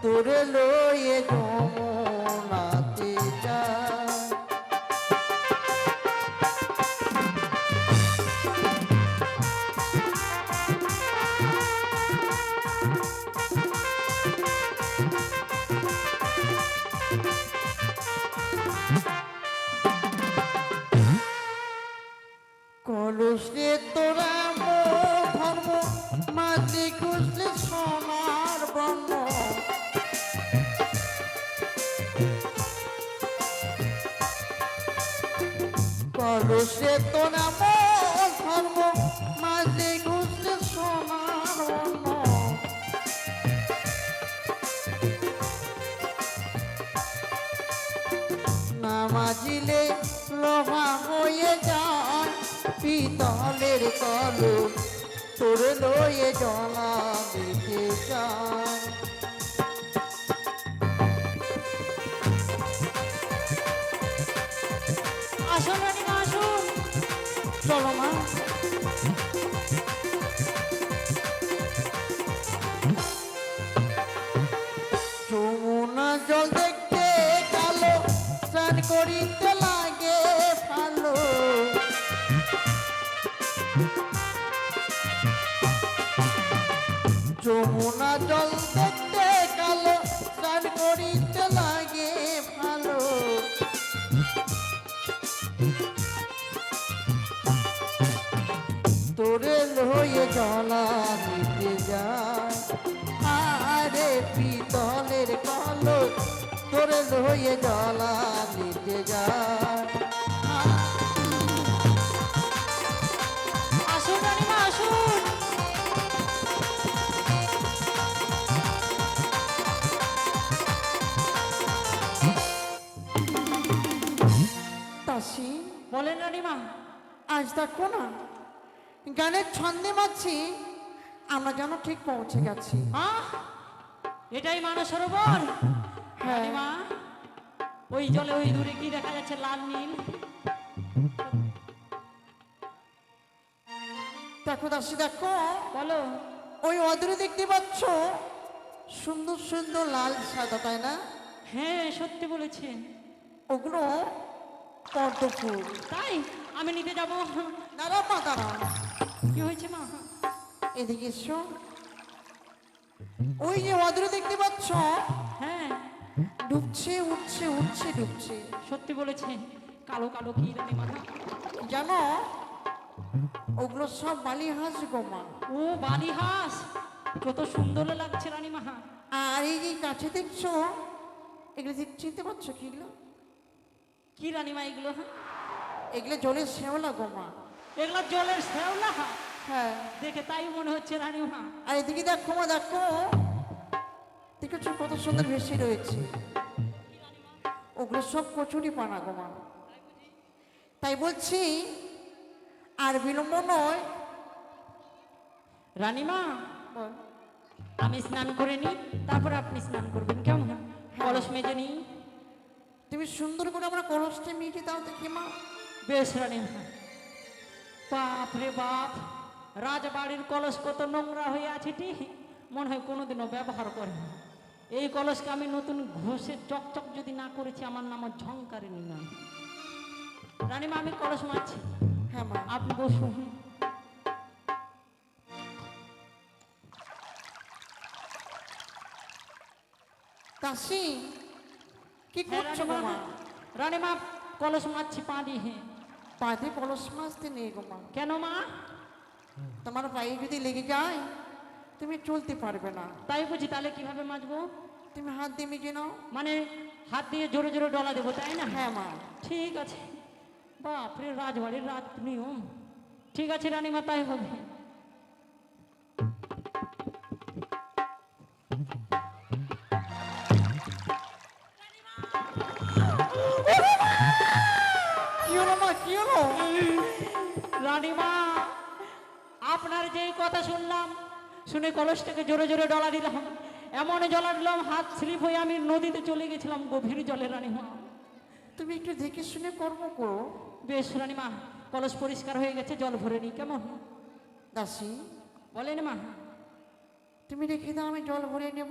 তোরে লয়ে যমুনাতে যা। কলসে তোরা ধর্ম মাঝে খুঁজলে সোনার ব্রহ্ম, কলসে তোরা ধর্ম মাঝে খুঁজলে সোনার ব্রহ্ম। না মাজিলে লোহা হয়ে যায়, পিতলের কলস তোর লয়ে জলা দিতে চায়। করিতে লাগে ভালো। যমুনা জল দেখতে কালো, স্নান করিতে লাগে ভালো। তোরে লয়ে জলা দিতে যায়, আরে পিতলের কলস তোরে লয়ে জলা দিতে যায়। আসুন রানীমা আসুন। দাসী, বলেন রানীমা। আজ দেখো না গানের ছন্দে মাছি আমরা যেন ঠিক পৌঁছে গেছি। আহ, এটাই মানস সরোবর। হ্যাঁ। রানীমা, ওই জলে ওই দূরে কি দেখা যাচ্ছে? লাল নীল। দেখো দাসী দেখো, বলো। ওই অদূরে দেখতে পাচ্ছ সুন্দর সুন্দর লাল সাদা, তাই না? হ্যাঁ, সত্যি বলেছেন। ওগুলো পদ্ম ফুল। তাই আমি নিতে যাব। দাঁড়া মা দাঁড়া, কি হয়েছে মা? এদিকে এসো। ওই যে অদূরে দেখতে পাচ্ছ হ্যাঁ, ডুবছে উঠছে উঠছে ডুবছে, সত্যি বলেছেন। কালো কালো কি রানীমা? জানো ওগুলো সব বালি হাঁস গো মা। ও, বালি হাঁস, কত সুন্দর লাগছে রানীমা। আর এই যে কাছে দেখছো এগুলো চিনতে পারছো কি এগুলো? কি রানীমা এগুলো? এগুলো জলের শ্যাওলা গো মা। এগুলো জলের শ্যাওলা? হ্যাঁ। দেখে তাই মনে হচ্ছে রানীমা। আর এদিকে দেখো মা, দেখো দেখেছো কত সুন্দর ভেসে রয়েছে, ওগুলো সব কচুরি পানা গো মা। তাই বলছি আর বিলম্ব নয়। রানীমা, বল। আমি স্নান করে নিই, তারপর আপনি স্নান করবেন, কেমন? কলস মেজে নিই। তুমি সুন্দর করে আমরা কলসটা মিটে দাও দেখি মা। বেশ রানীমা। বাপ রে বাপ, রাজবাড়ির কলস কত নোংরা হয়ে আছে, ঠিক মনে হয় কোনোদিনও ব্যবহার করে না। এই কলসকে আমি নতুন ঘষে চকচক যদি না করেছি, আমার নাম ঝংকারিনী নয়। রানীমা, আমি কলস মারছি, হ্যাঁ মা। আপনি বসুন। দাসী কি হ্যাঁ, করছো গো মা? রানীমা, কলস মারছি পা দিয়ে। পায়ে কলস মাছতে নেই গো মা। কেন মা? তোমার পায়ে যদি লেগে যায় তুমি চলতে পারবে না। তাই বুঝি? তাহলে কিভাবে মাজবো? তুমি হাত দিয়ে মিজে নাও। মানে হাত দিয়ে জোরে জোরে ডলা দেবো, তাই না? হ্যাঁ মা। ঠিক আছে। বাপরে, রাজবাড়ির রাত নিয়ম। ঠিক আছে রানীমা, তাই হবে। কি হলো মা, কি হলো? রানীমা, আপনার যেই কথা শুনলাম, শুনে কলসটাকে জোরে জোরে ডলা দিলাম, এমন জলা দিলাম হাত স্লিপ হয়ে আমি নদীতে চলে গেছিলাম, গভীর জলে। রানীমা, তুমি একটু দেখে শুনে কর্ম করো। বেশ রানীমা, কলস পরিষ্কার হয়ে গেছে, জল ভরে নি, কেমন? দাসী বলেন মা। তুমি রেখে দাও, আমি জল ভরে নেব।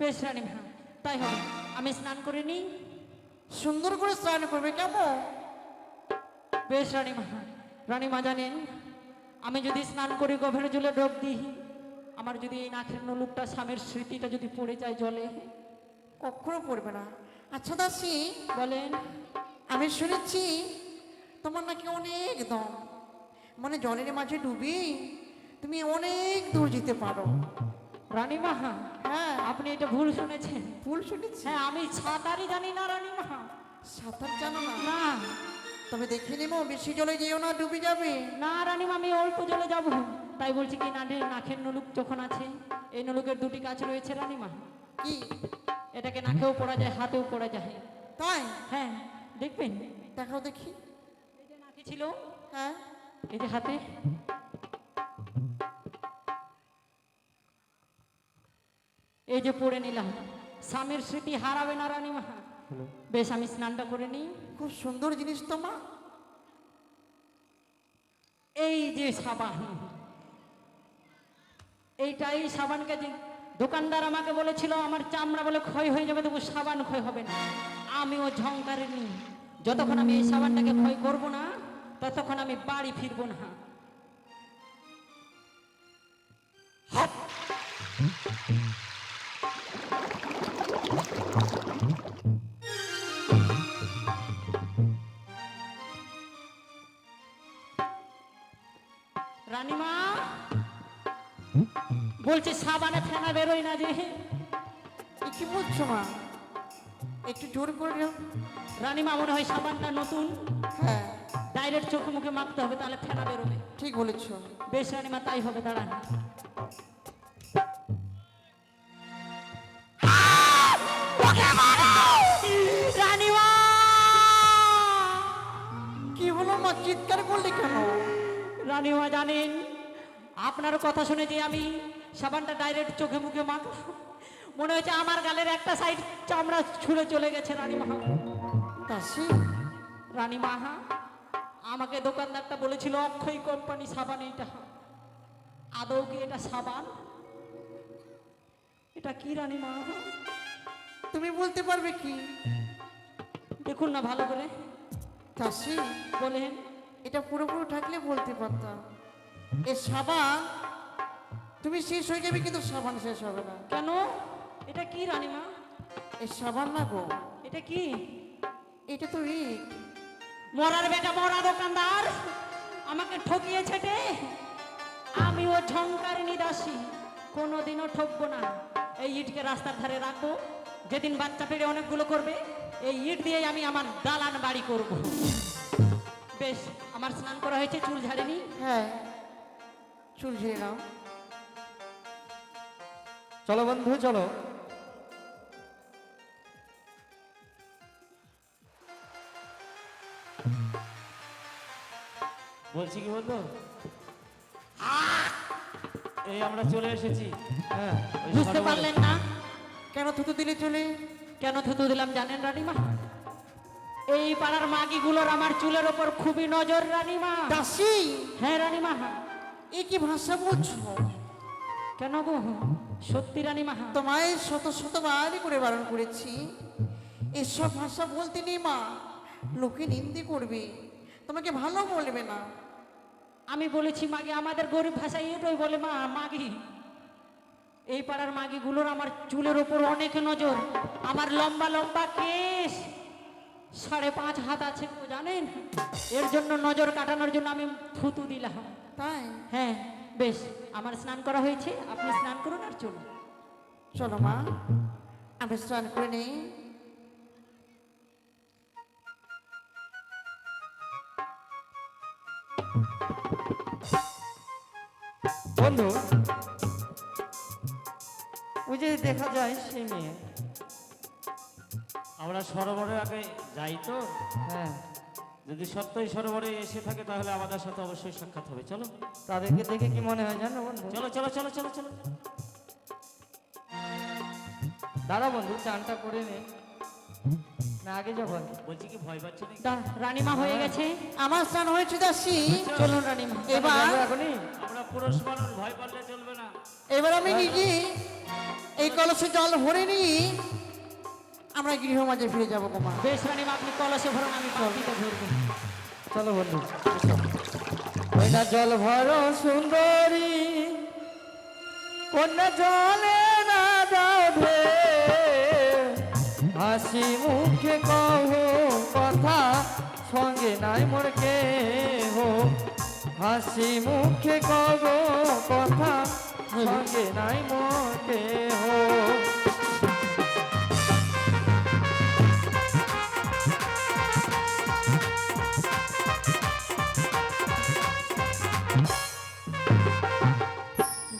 বেশ রানীমা, তাই হবে। আমি স্নান করে নিই। সুন্দর করে স্নান করবে কেমন? বেশ রানীমা। রানীমা জানেন, আমি যদি স্নান করে গভীর জলে ডোব দিই, আমার যদি এই নাকের নলুকটা স্বামীর স্মৃতিটা যদি পড়ে যায় জলে। কখনো পড়বে না। আচ্ছা দাসী, বলেন। আমি শুনেছি তোমার নাকি অনেক দম, মানে জলের মাঝে ডুবি তুমি অনেক দূর যেতে পারো। রানীমা, হ্যাঁ। আপনি এটা ভুল শুনেছেন। ভুল শুনেছি? হ্যাঁ, আমি সাঁতারই জানি না রানীমা। সাঁতার জানো না? না তবে দেখে নেবো, বেশি জলে যেও না, ডুবে যাবে। না রানীমা, আমি অল্প জলে যাব। তাই বলছি কি, নাকের নলুক যখন আছে, এই নলুকের দুটি কাজ রয়েছে রানীমা। কি? এটাকে নাকেও পড়া যায়, হাতেও পড়া যায়। তাই? হ্যাঁ, দেখবেন। দেখাও দেখি। এই যে নাকে ছিল, হ্যাঁ। এই যে হাতে। এই যে পড়ে নিলাম, স্বামীর স্মৃতি হারাবে না রানীমা। বেশ, আমি স্নানটা করে নিই। খুব সুন্দর জিনিস তো মা। এই যে সাবান, এইটাই সাবানকে যে দোকানদার আমাকে বলেছিল আমার চামড়া বলে ক্ষয় হয়ে যাবে, তবু সাবান ক্ষয় হবে না। আমিও ঝংকারিনি, যতক্ষণ আমি এই সাবানটাকে ক্ষয় করব না ততক্ষণ আমি বাড়ি ফিরবো না। রানীমা বলছি সাবানে ফেনা বেরোয় না যে। এ কি বলছো মা? একটু জোর করে দাও। রানীমা মনে হয় সাবানটা নতুন, হ্যাঁ ডাইরেক্ট চোখে মুখে মাখতে হবে, তাহলে ফেনা বেরোবে। ঠিক বলেছো। বেশ রানীমা, তাই হবে, দাঁড়ান। রানীমা কি হলো মা, চিৎকার করলে কেন? রানীমা জানেন, আপনার কথা শুনে যে আমি সাবানটা ডাইরেক্ট চোখে মুখে মাখলাম, মনে হচ্ছে আমার গালের একটা সাইড চামড়া ছুঁড়ে চলে গেছে। রানীমা, দাসী, রানীমা আমাকে দোকানদারটা বলেছিল অক্ষয় কোম্পানি সাবান এইটা। আদৌ কি এটা সাবান? এটা কি রানীমা? তুমি বলতে পারবে কি? দেখুন না ভালো করে, দাসী, বলেন। এটা পুরোপুরি থাকলে বলতে পারতাম। এ সাবান তুমি শেষ হয়ে যাবে, কিন্তু সাবান শেষ হবে না। কেন? এটা কি রানীমা? এই সাবান না গো, এটা কি? এটা তো ইট। মরার বেটা মরা দোকানদার আমাকে ঠকিয়েছে রে। আমি ও ঝংকারিনী দাসী, কোনোদিনও ঠকবো না। এই ইটকে রাস্তার ধারে রাখবো, যেদিন বাচ্চা পেড়ে অনেকগুলো করবে এই ইট দিয়েই আমি আমার দালান বাড়ি করব। বেশ, আমার স্নান করা হয়েছে, চুল ঝাড়েনি। হ্যাঁ, চুল ঝেড়ে নাও। চলো বন্ধু চলো। বলছি কি বলতো, এই আমরা চলে এসেছি। হ্যাঁ ওই বুঝতে সরোবরে। পারলেন না? কেন থুতু দিলে চলে? কেন থুতু দিলাম জানেন রানীমা? এই পাড়ার মাগিগুলোর আমার চুলের ওপর খুবই নজর রানীমা। দাসী, হ্যাঁ রানীমা। এ কি ভাষা বলছো? কেন গো? সত্যি রানীমা। তোমায় শত শতবার করে বারণ করেছি, এসব ভাষা বলতে নেই মা, লোকে নিন্দে করবে, তোমাকে ভালো বলবে না। আমি বলেছি মাগি, আমাদের গরিব ভাষায় এটাই বলে মা, মাগি। এই পাড়ার মাগিগুলোর আমার চুলের ওপর অনেক নজর। আমার লম্বা লম্বা কেশ 5.5 হাত আছে গো, জানেন? এর জন্য নজর কাটানোর জন্য আমি থুতু দিলাম। তাই হ্যাঁ বেশ, আমার স্নান করা হয়েছে, আপনি স্নান করুন আর চলুন। চলো মা, আমি স্নান করে নেই। বন্ধু, ওই যে দেখা যায় সেই মেয়ে। আমরা সরোবরে আগে যাই তো, হ্যাঁ, যদি সত্যই সরোবরে এসে থাকে তাহলে আমাদের সাথে অবশ্যই সাক্ষাৎ হবে। চলো তাদেরকে দেখে কি মনে হয় জানো বন্ধু? চলো চলো চলো চলো চলো। দাঁড়া বন্ধু, চানটা করে নে না, আগে যাবো আগে। বলছি কি ভয় পাচ্ছ নাকি? রানীমা হয়ে গেছে, আমার স্নান হয়েছে দাসী, চলুন রানীমা। এবার যাবো এখনই? আমরা পুরুষ মানুষ, ভয় পারলে চলবে না। এবার আমি নিজে এই কলসে জল ভরে নিই, আমরা গৃহ মাঝে ফিরে যাবো গো মা। বেশ রানীমা, আপনি কলসে ভরুন, আমি বালতিতে ভরবো। চলো বন্ধু, কন্যা জল ভরো সুন্দরী, কন্যা জলে না যাও ঢে, হাসি মুখে কহো কথা, সঙ্গে নাই মোর কেহ। হাসি মুখে কহো কথা, সঙ্গে নাই মোর কেহ।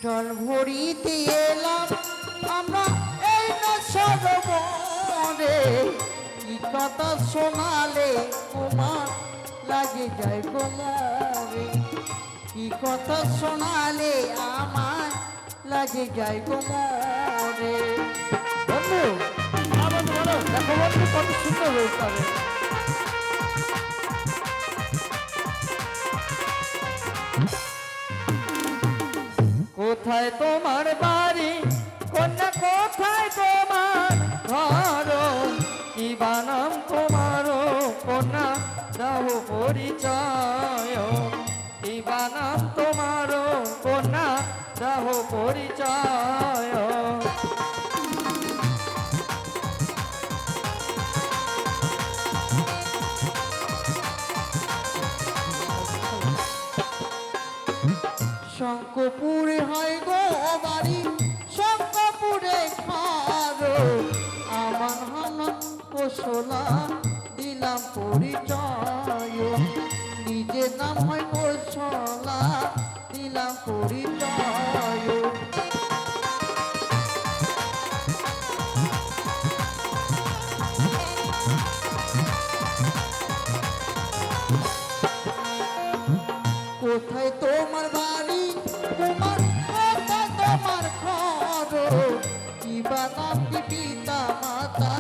জল ভরিতে এলাম আমরা এই না সরোবরে, কি কথা শোনালে তোমার লাগে যায় কোমরে, কি কথা শোনালে আমার লাগে যায় কোমরে। বন্ধু, দেখো বন্ধু কত সুন্দর হয়েছে। কোথায় তোমার বাড়ি কন্যা, কোথায় তোমার ঘর, কি বানাম তোমার কন্যা দাহ পরিচয় কি বা নাম তোমার কন্যা দাহ পরিচয় শঙ্কপুরে হয় গো বাড়ি, শঙ্কপুরে খারো আমার হানা কোশলা দিলাম পরিচয়, নিজের নাম হয় কোশলা দিলাম পরিচয়। কোথায় তোমার বাড়ি, তোমার কোথায় তোমার ঘর, কি বা নাম কি পিতা মাতা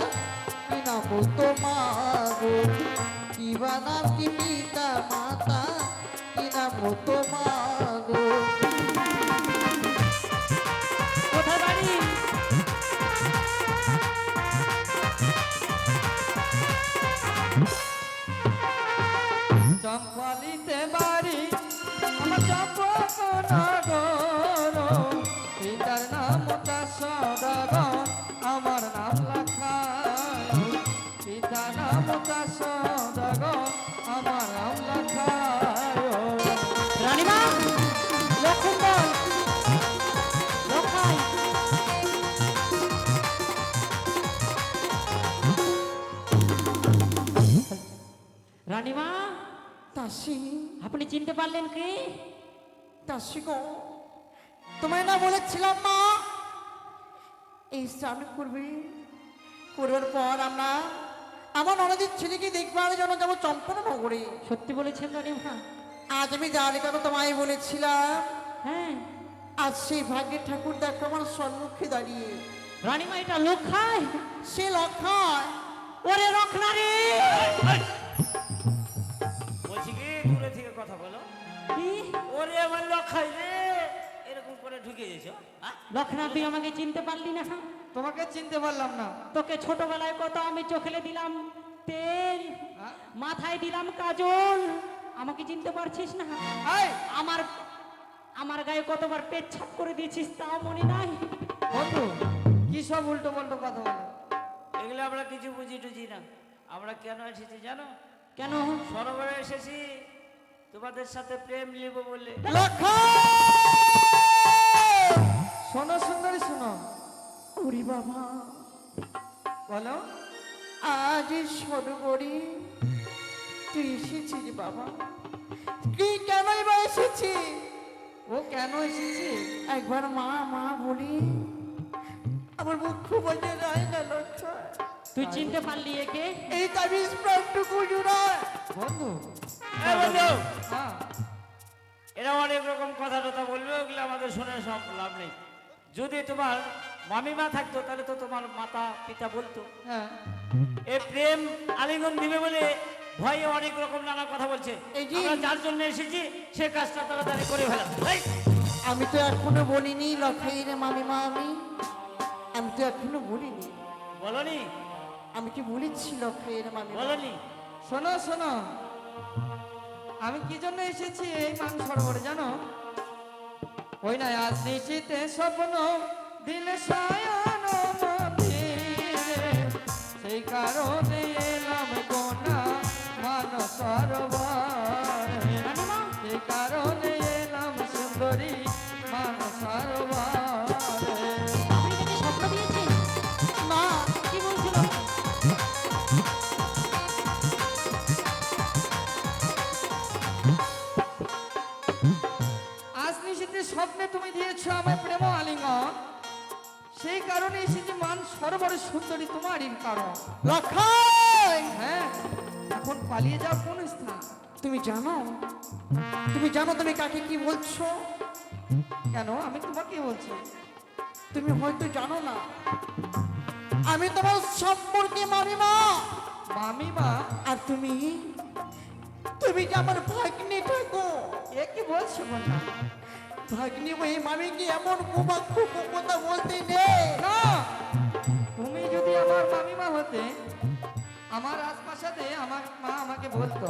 কি নাম তোমার, কি বা নাম কি পিতা মাতা কি নাম তোমার। কোথায় বাড়ি? চম্পালিতে বাড়ি আমার চম্পকনগর, পিতার নাম তার সদাগর আমার নাম লেখায়, পিতার নাম তার সদাগর আমার নাম লেখায়। রানীমা, লক্ষণ লক্ষাই, রানীমা, দাসী, আপনি চিনতে পারলেন কি? দাসী গো, তোমায় না বলেছিলাম মা এই স্নান করবে, করবার পর আমরা আমার ননদের ছেলেকে দেখবার জন্য যাবো চম্পকনগরে। সত্যি বলেছেন রানীমা? আজ আমি যাওয়ার কথা তোমায় বলেছিলাম, হ্যাঁ আজ সেই ভাগ্যের ঠাকুর দেখো আমার সম্মুখে দাঁড়িয়ে। রানীমা, এটা লক্ষায়? সে লক্ষায় ওরে রক্ষনা রে! বলছি কি দূরে থেকে কথা বলো। কি ওরে আমার লক্ষাই রে, এরকম করে ঢুকে গেছো। লক্ষনা, তুই আমাকে চিনতে পারলি না? তোমাকে চিনতে পারলাম না। তোকে ছোটবেলায় কত আমি চোখে দিলাম তেল, হ্যাঁ? মাথায় দিলাম কাজল, আমাকে চিনতে পারছিস না? এই, আমার আমার গায়ে কতবার পেট ছাপ করে দিয়েছিস, তাও মনে নাই? বন্ধু কি সব উল্টো পাল্টো কথা বলে? এগুলো আমরা কিছু বুঝি টুঝি না। আমরা কেন এসেছি জানো? কেন? সরোবরে এসেছি তোমাদের সাথে প্রেম নিব বলে। শোনো সুন্দরী শোনো, ওরে বাবা, বলো। আজ সরোবরে তুই এসেছিস বাবা, তুই কেনই বা এসেছি? ও কেন এসেছে? একবার মা মা বলি আমার মুখ বলে যায় না লক্ষায়, তুই চিনতে পারলি একে? এই তাবিজ প্রাণটুকু জুড়ায়। বন্ধু এই বন্ধু, হ্যাঁ, এরা অনেক রকম কথা টথা বলবে, ওগুলো আমাদের শুনে সব লাভ নেই। যদি তোমার মামিমা থাকতো তাহলে তো তোমার মাতা পিতা বলতো। হ্যাঁ, এই প্রেম আলিঙ্গন দিবে বলে ভয়ে অনেক রকম নানা কথা বলছে। এই যে- আমরা যার জন্য এসেছি সে কাজটা তাড়াতাড়ি করে ফেলা। আমি তো এখনো বলিনি লক্ষাইয়ের মামিমা, আমি তো এখনো বলিনি। বলনি? আমি কি বলেছি লক্ষাইয়ের মামিমা? বলনি? শোনো শোনো, আমি কি জন্য এসেছি এই মান সরোবরে জানো? ওই না আজ নিশীতে স্বপ্ন দিলে সায়ন মন্দিরে, সেই কারণে এলাম কোনা মান সরোবরে, সেই কারণে এলাম সুন্দরী মান সরোবরে। আপনি তাকে স্বপ্ন দিয়েছেন? না, কি বলছিল? আজ নিশীতে স্বপ্নে তুমি দিয়েছো আমার প্রেম আলিঙ্গন, সেই কারণে এসেছি মান সরোবরে সুন্দরী তোমারই কারণ। লক্ষাই, হ্যাঁ, এখন পালিয়ে যাও কোন স্থান? তুমি জানো, তুমি জানো তুমি কাকে কি বলছো? কেন আমি তোমাকে বলছি? তুমি হয়তো জানো না, আমি তোমার সম্পর্কে মামিমা, মামিমা? আর তুমি তুমি যে আমার ভাগ্নি থাকো। এ কি বলছো বন্ধু? ভাগ্নি ওই মামিকে এমন কুবাক্ষ কথা বলতে নেই। না, তুমি যদি আমার মামিমা হতে আমার রাজপ্রাসাদে আমার মা আমাকে বলতো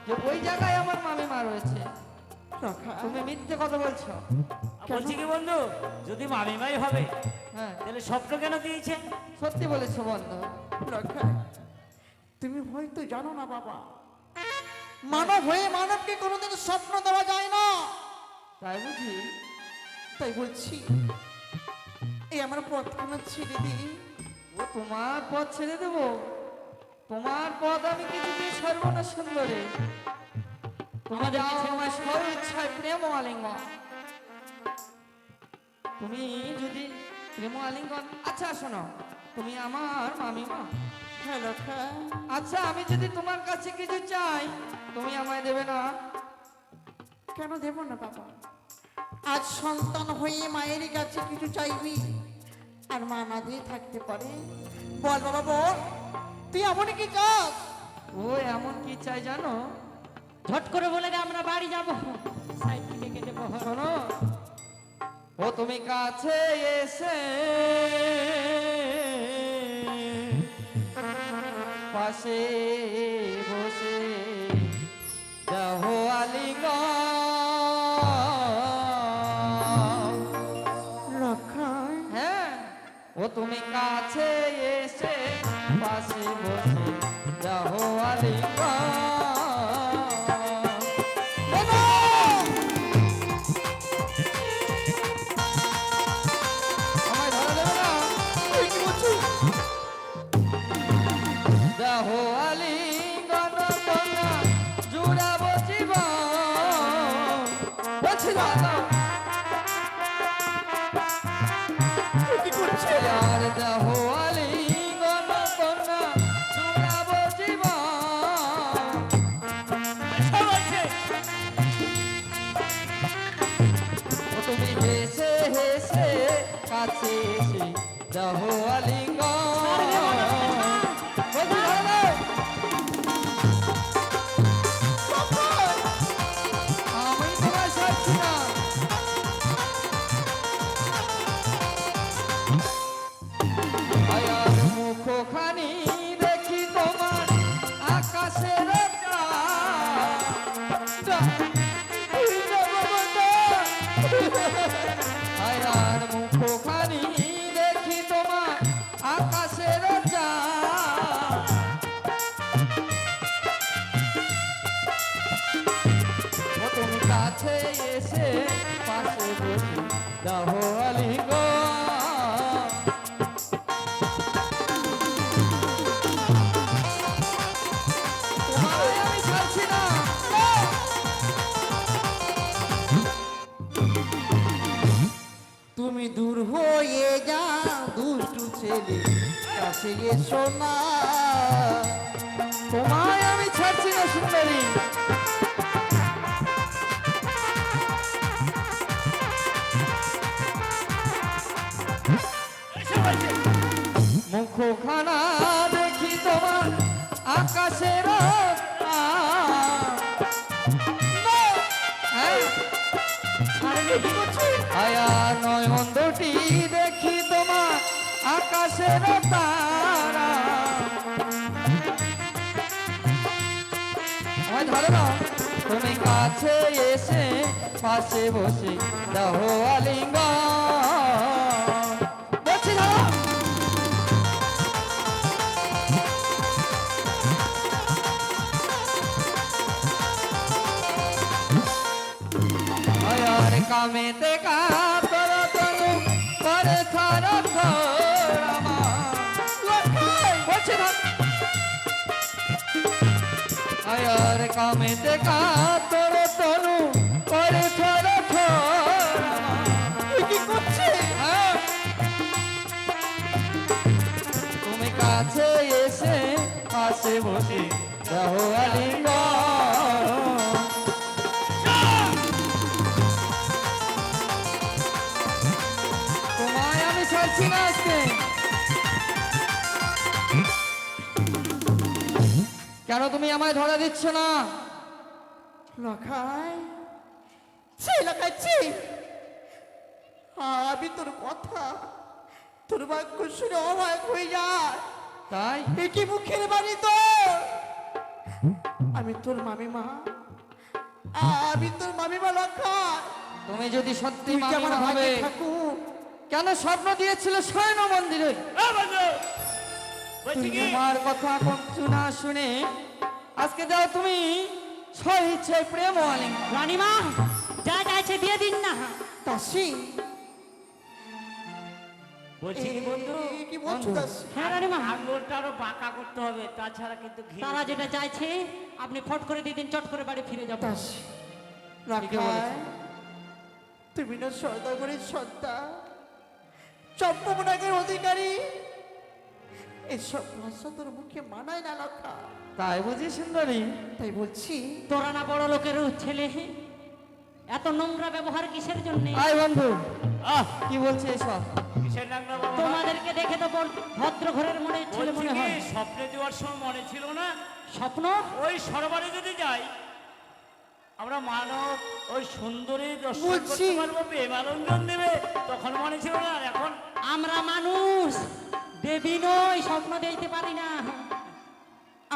যে ওই জায়গায় আমার মামিমা রয়েছে। রাখা তুমি মিথ্যে কথা বলছো। বলছি কি বন্ধু, যদি মামিমাই হবে হ্যাঁ, তাহলে স্বপ্ন কেন দিয়েছে? সত্যি বলেছো বন্ধু। রাখা তুমি হয়তো জানো না বাবা, মানব হয়ে মানবকে কোনোদিন স্বপ্ন দেওয়া যায় না। তাই বুঝি? তাই বলছি এই আমার পথখানা ছেড়ে দিই। ও তোমার পথ ছেড়ে দেবো? তোমার পথ আমি কিছুতেই ছাড়ব না সুন্দরী। তোমার যাও আমার সব ইচ্ছায় প্রেম আলিঙ্গন। তুমি যদি প্রেম আলিঙ্গন, আচ্ছা শোনো, তুমি আমার মামিমা। হ্যাঁ রাখা, আচ্ছা আমি যদি তোমার কাছে কিছু চাই তুমি আমায় দেবে না? কেন দেব না বাবা? আজ সন্তান হয়ে মায়ের কাছে কিছু চাইবি আর মা না দিয়ে থাকতে পারে? বল বাবা বল, তুই এমন কি চাস? ও এমন কি চাই জানো? ঝট করে বলে দে, আমরা বাড়ি যাব। সাইড থেকে কেটে বহর। শোনো, ও তুমি কাছে এসে পাশে বসে যাও আলিঙ্গন। রাখা হ্যাঁ, ও তুমি কাছে এসে পাশে বসে যাও আলিঙ্গন। আমায় ধরা দেবে না? যাও আলিঙ্গন কন্যা জুড়াবো জীবন। বলছি দাদা কি করছে? আর যাও আলিঙ্গন কন্যা জুড়াবো জীবন। ও তুমি হেসে হেসে কাছে এসে যাও আলিঙ্গন। বলছি দাদা আমি তোমায় ছাড়ছি না। আয়ার মুখখানি দেখি তোমার আকাশের আয়ার মুখখানি দেখি তোমার আকাশের তুমি কাছে এসে পাশে বসে দাও আলিঙ্গন। তোমায় আমি ছাড়ছি না। তুমি দূর হয়ে যা দুষ্টু ছেলে, কাছে এসো না। তোমায় আমি ছাড়ছি না সুন্দরী। মুখখানা দেখি তোমার আকাশের আয়া নয়ন দুটি দেখি তোমার আকাশের তারা। আমায় ধরো না, তুমি কাছে এসে পাশে বসে দাও আলিঙ্গন। বলছি ধরো। আয়ার কামেতে কাতর তনু করে থর থর আমার। বলছি ধর। আয়ার কামেতে কাতর তনু করে থর থর আমার। কি করছে? তুমি কাছে এসে পাশে বসে দাও আলিঙ্গন। তোমায় আমি ছাড়ছি না আজকে। কেন তুমি আমায় ধরা দিচ্ছ না? রাখাই ছি লাগাচ্ছি, আমি তোর কথা তোর বাক্য শুনে অবাক হয়ে যায়। তাই এ কি মুখের বাড়ি তো? আমি তোর মামিমা, আমি তোর মামিমা লক্ষা। তুমি যদি সত্যি তুই কি আমার মামিমা হবে, ভাগ্যে ঠাকুর? কেন স্বপ্ন দিয়েছিল শয়ন মন্দিরে? বন্ধু বলছি তুমি কি আমার কথা কন্তু না শুনে আজকে যাও তুমি স্বইচ্ছায় প্রেম আলিঙ্গন। রানীমা যা চাইছে দিয়ে দিন না। দাসী, বলছি কি বন্ধু এ কি বলছো দাসী? হ্যাঁ রানীমা, আঙুলটা আরো বাঁকা করতে হবে, তাছাড়া কিন্তু ঘি তারা যেটা চাইছে আপনি ফট করে দিয়ে দিন, চট করে বাড়ি ফিরে যাবো। দাসী, ঠিকই রাখাল, বলেছে। তুমি না সদাগরের সন্তান, চম্পবনাগের অধিকারী, এসব ভাষা তোর মুখে মানায় না লক্ষা। তাই বুঝি সুন্দরী? তাই বলছি তোরা না বড় লোকের ছেলে, এত নোংরা ব্যবহার কিসের জন্য? আয় বন্ধু, আহ কি বলছে এসব? কিসের নাম না বাবা? তোমাদেরকে দেখে তো ভদ্র ঘরের মনে ছেলে বলছি মনে কি হয়। স্বপ্নে যাওয়ার সময় মনে ছিল না স্বপ্ন? ওই সরোবরে যদি যাই আমরা মানব ওই সুন্দরী দর্শন বলছি। করতে পারবো, প্রেমানন্দন দেবে, তখন মনে ছিল না? আর এখন আমরা মানুষ, দেবী নই, স্বপ্ন দেখতে পারি না।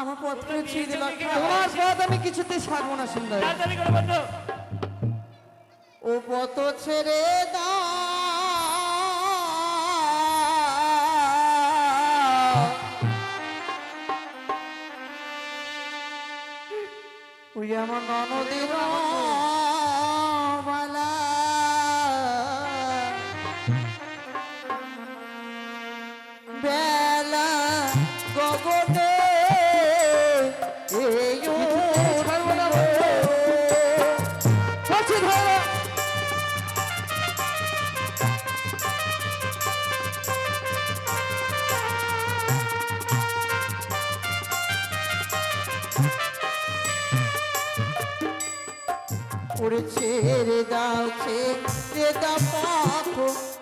আমার পথ করে ছেড়ে দে লক্ষা। তোমার পথ আমি কিছুতেই ছাড়বো না সুন্দরী। তাড়াতাড়ি করে বন্ধু। ও পথ ছেড়ে দাও, ওই আমার ননদের বালা, বেলা গগনে এই ছাড়বো না বন্ধু। বলছি ধরো। ওরে ছেড়ে দাও, ছেড়ে দাও পথ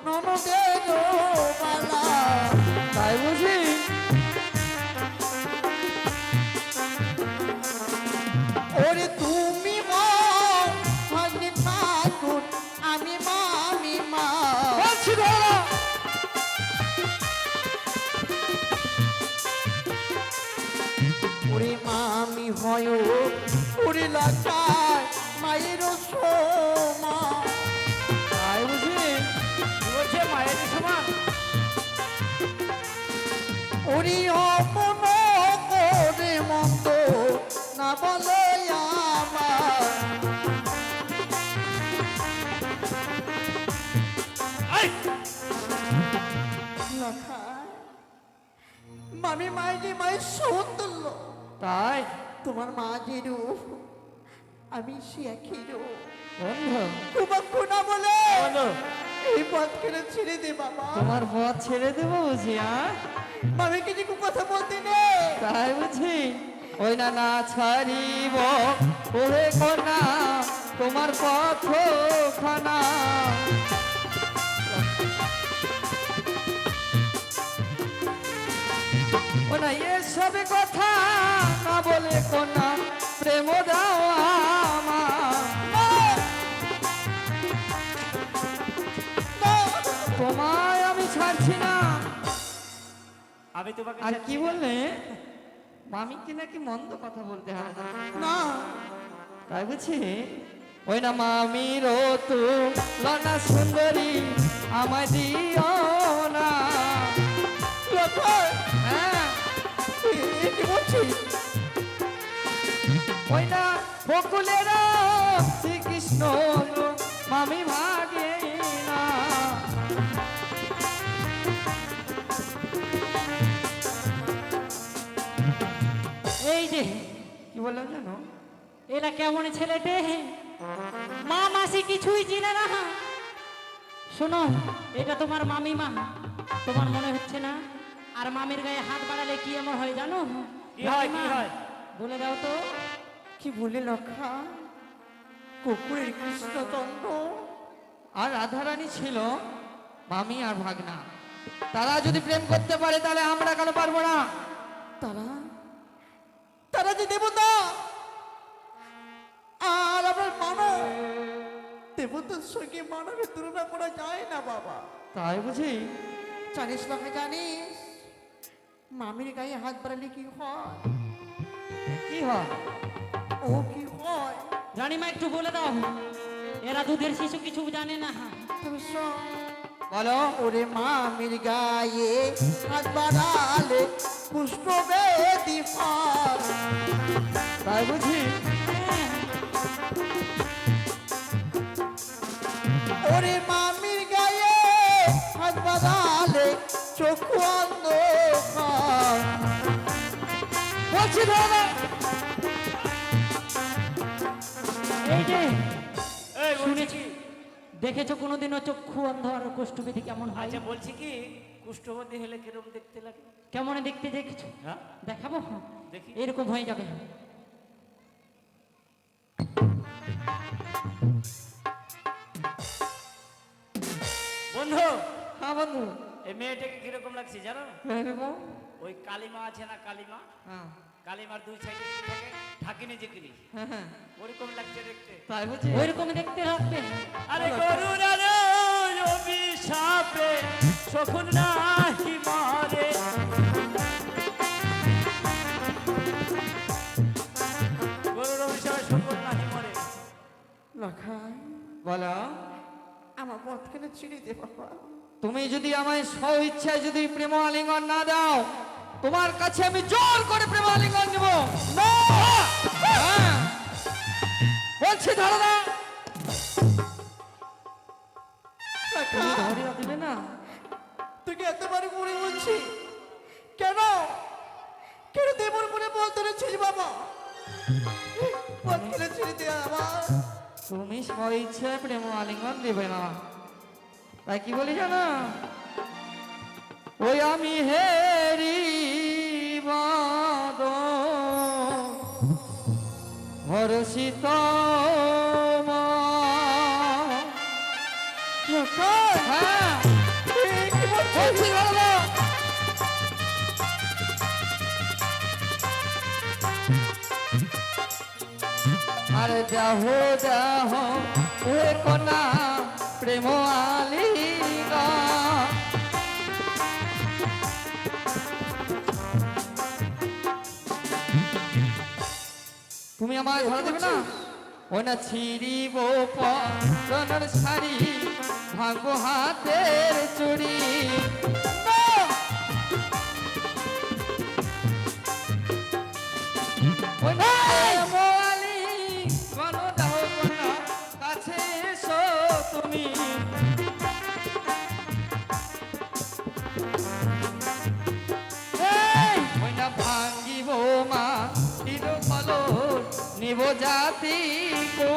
ননদের বালা। তাই বুঝি? ওরে তুমি মা ভাগ্নে ঠাকুর, আমি মামি মা। বলছি ধরো। ওরে মামি হয়, ওরে লাগায় মায়ের সোমা। তাই বুঝি? কি বলছে মায়ের সমান? ওরে অমন করে মন্দ না বলে আমার। এই, লাখায়, মামি মায়ের মায়ের সৌন্দর্য, তাই তোমার মা যে রূপ, আমি সে একই রূপ। বন্ধু, কুবাক্ষ না বলে বন্ধু এই পথ কেটে ছেড়ে দে বাবা। তোমার পথ ছেড়ে দেবো বুঝি? মামিকে যে কথা বলতে নে। তাই বুঝি? ওই না না ছাড়িব ওহে কন্যা তোমার পথ খানা। ও না এসবে কথা না বলে কন্যা প্রেম দাও আমার। তোমায় আমি ছাড়ছি না। আমি তোমাকে আর কি বললে? মামিকে নাকি মন্দ কথা বলতে হয় না। না, তাই বুঝি? ওই না মামির তু লনা সুন্দরী আমায় দিও না। লাখায়, হ্যাঁ, কি বলছিস? ওই না বকুলের শ্রীকৃষ্ণ মামি ভাগে না। এই যে কি বললাম জানো? এরা কেমন ছেলেটে, মা মাসি কিছুই চিনে না। শোনো, এটা তোমার মামি মা, তোমার মনে হচ্ছে না? আর মামির গায়ে হাত বাড়ালে কি এমন হয় জানো? কি হয়, কি রানীমা, হয়? বলে দাও তো। কি বলে লক্ষা? কুকুরের কৃষ্ণচন্দ্র আর রাধারানী ছিল মামি আর ভাগনা। তারা যদি প্রেম করতে পারে তাহলে আমরা কেন পারবো না? তারা, তারা যে দেবতা আর আমার মানব, দেবতার সঙ্গে মানবের তুলনা করা যায় না বাবা। তাই বুঝি? জানিস লক্ষা, জানিস মামির গায়ে হাত বাড়ালে কি হয়? কি হয়? ও কি হয়? রানীমা একটু বলে দাও, এরা দুধের শিশু কিছু জানে না। তুমি শোন। বলো। ওরে মামির গায়ে হাত বাড়ালে পুষ্প বেদি হয়। তাই বুঝি? ওরে মামির গায়ে হাত বাড়ালে চক্ষু অন্ধ হয়। বলছি দাদা। এই যে এই বলছি শুনেছি, কি দেখেছো কোনোদিনও চক্ষু অন্ধ আর কুষ্ঠবিধি কেমন হয়? আচ্ছা বলছি কি কুষ্ঠবতী হলে কিরম দেখতে লাগে? কেমন দেখতে দেখেছো? হ্যাঁ দেখাবো? দেখি। এরকম হয়ে যাবে। বন্ধু, হ্যাঁ বন্ধু। এই মেয়েটাকে কিরকম লাগছে জানো? এরকম? ওই কালিমা আছে না, কালিমা, হ্যাঁ কালিমার দুই সাইডে কি থাকে, ঢাকিনি জিকিনি, হ্যাঁ হ্যাঁ। ওরকম লাগছে দেখতে। তাই বুঝি? ওইরকম দেখতে লাগবে। আরে করুণার অভিশাপে শকুন নাহি মরে, গরুর অভিশাপে শকুন নাহি মরে। লখাই বলো। আমার পথখানে ছিঁড়ে দে বাবা। তুমি যদি আমায় স্ব ইচ্ছায় যদি প্রেম আলিঙ্গন না দাও, তোমার কাছে আমি জোর করে প্রেম আলিঙ্গন দেব। হ্যাঁ। বলছি ধরো না। তুমি ধরিয়া দিবে না? তোকে এতবার করে বলছি, কেন কেন দেবর করে বলতে রেছিস বাবা? পথখানে ছিঁড়ে দে আমার। তুমি স্ব ইচ্ছায় প্রেম আলিঙ্গন দেবে না, তাই কি বলি জানো? ওই আমি হেরি বাদ হরষিত লখাই হ্যাঁ তুই কি বলছিস? বলছি ধরো না। আরে দেহ দেহ এ কনা প্রেম আলিঙ্গন। তুমি আমায় ধরা দেবে না? ওই না ছিড়িব পরনের শাড়ি, ভাঙবো হাতের চুড়ি। ওই না মোয়ালি গণদাহ কন্যা, কাছে এসো তুমি। ওই না ভাঙ্গিব মা দিল কলর, নিব জাতি কো।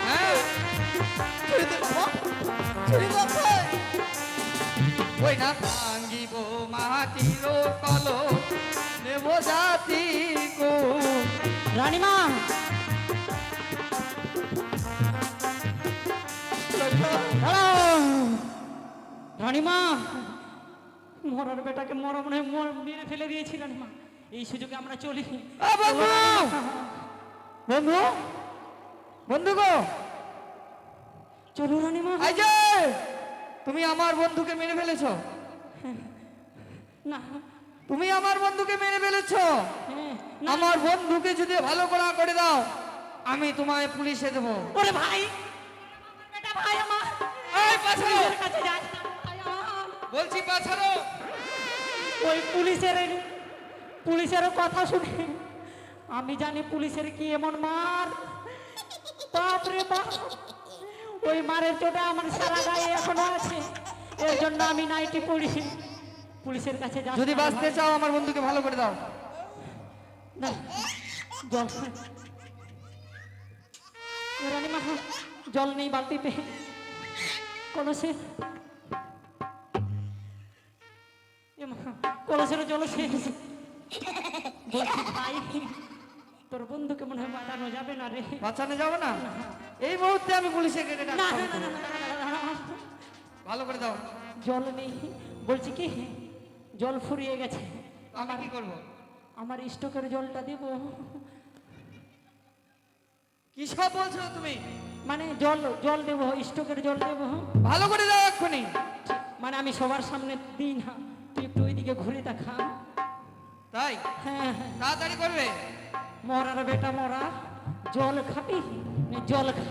হ্যাঁ ছিঁড়ে দে বাবা, ছিঁড়ে দে লখাই। ওই না ভাঙ্গিব মাটির কলর, নেব জাতি কো। রানীমা, দাঁড়াও। রানীমা, মরার বেটাকে মরা মনে হয় মেরে ফেলে দিয়েছি রানীমা। এই সুযোগে আমরা চলি। বন্ধু বন্ধু বন্ধু গো, চলো রানীমা। এই যে তুমি আমার বন্ধুকে মেরে ফেলেছো। না, তুমি আমার বন্ধুকে মেরে ফেলেছো। হ্যাঁ, না। আমার বন্ধুকে যদি ভালো করে দাও, আমি তোমায় পুলিশে দেবো। ওরে ভাই, আমার বেটা ভাই আমার। এই পাছাড়ো, পুলিশের কাছে যাস না, ভাই আমার। বলছি পাছাড়ো। ওই পুলিশের কথা শুনে আমি জানি পুলিশের কি এমন মার। বাপ রে বাপ, ওই মারের চোটে আমার সারা গায়ে এখনো আছে। এর জন্য আমি নাইটি পড়ি। পুলিশের কাছে যাস যদি না বাঁচতে ভাই। চাও আমার বন্ধুকে ভালো করে দাও। না, জল রানীমা, জল নেই বালতিতে, কলসে। কলসের জল শেষ। বলছি ভাই, তোর বন্ধুকে মনে হয় বাঁচানো যাবে না রে। বাঁচানো যাবে না? এই মুহূর্তে আমি পুলিশে না না না, না, না, না, না, না, ভালো করে দাও। জল নেই। বলছি কি, জল ফুরিয়ে গেছে। আমি কি করব? আমার স্টকের জলটা দেব। কি সব বলছো তুমি? মানে জল দেব, স্টকের জল দেব। ভালো করে দাও এক্ষুনি। মানে আমি সবার সামনে দিই না, তুই একটু ওইদিকে ঘুরে দেখা। তাই হ্যাঁ হ্যাঁ তাড়াতাড়ি করবে। মরার বেটা মরা, জল খাবি জল খা।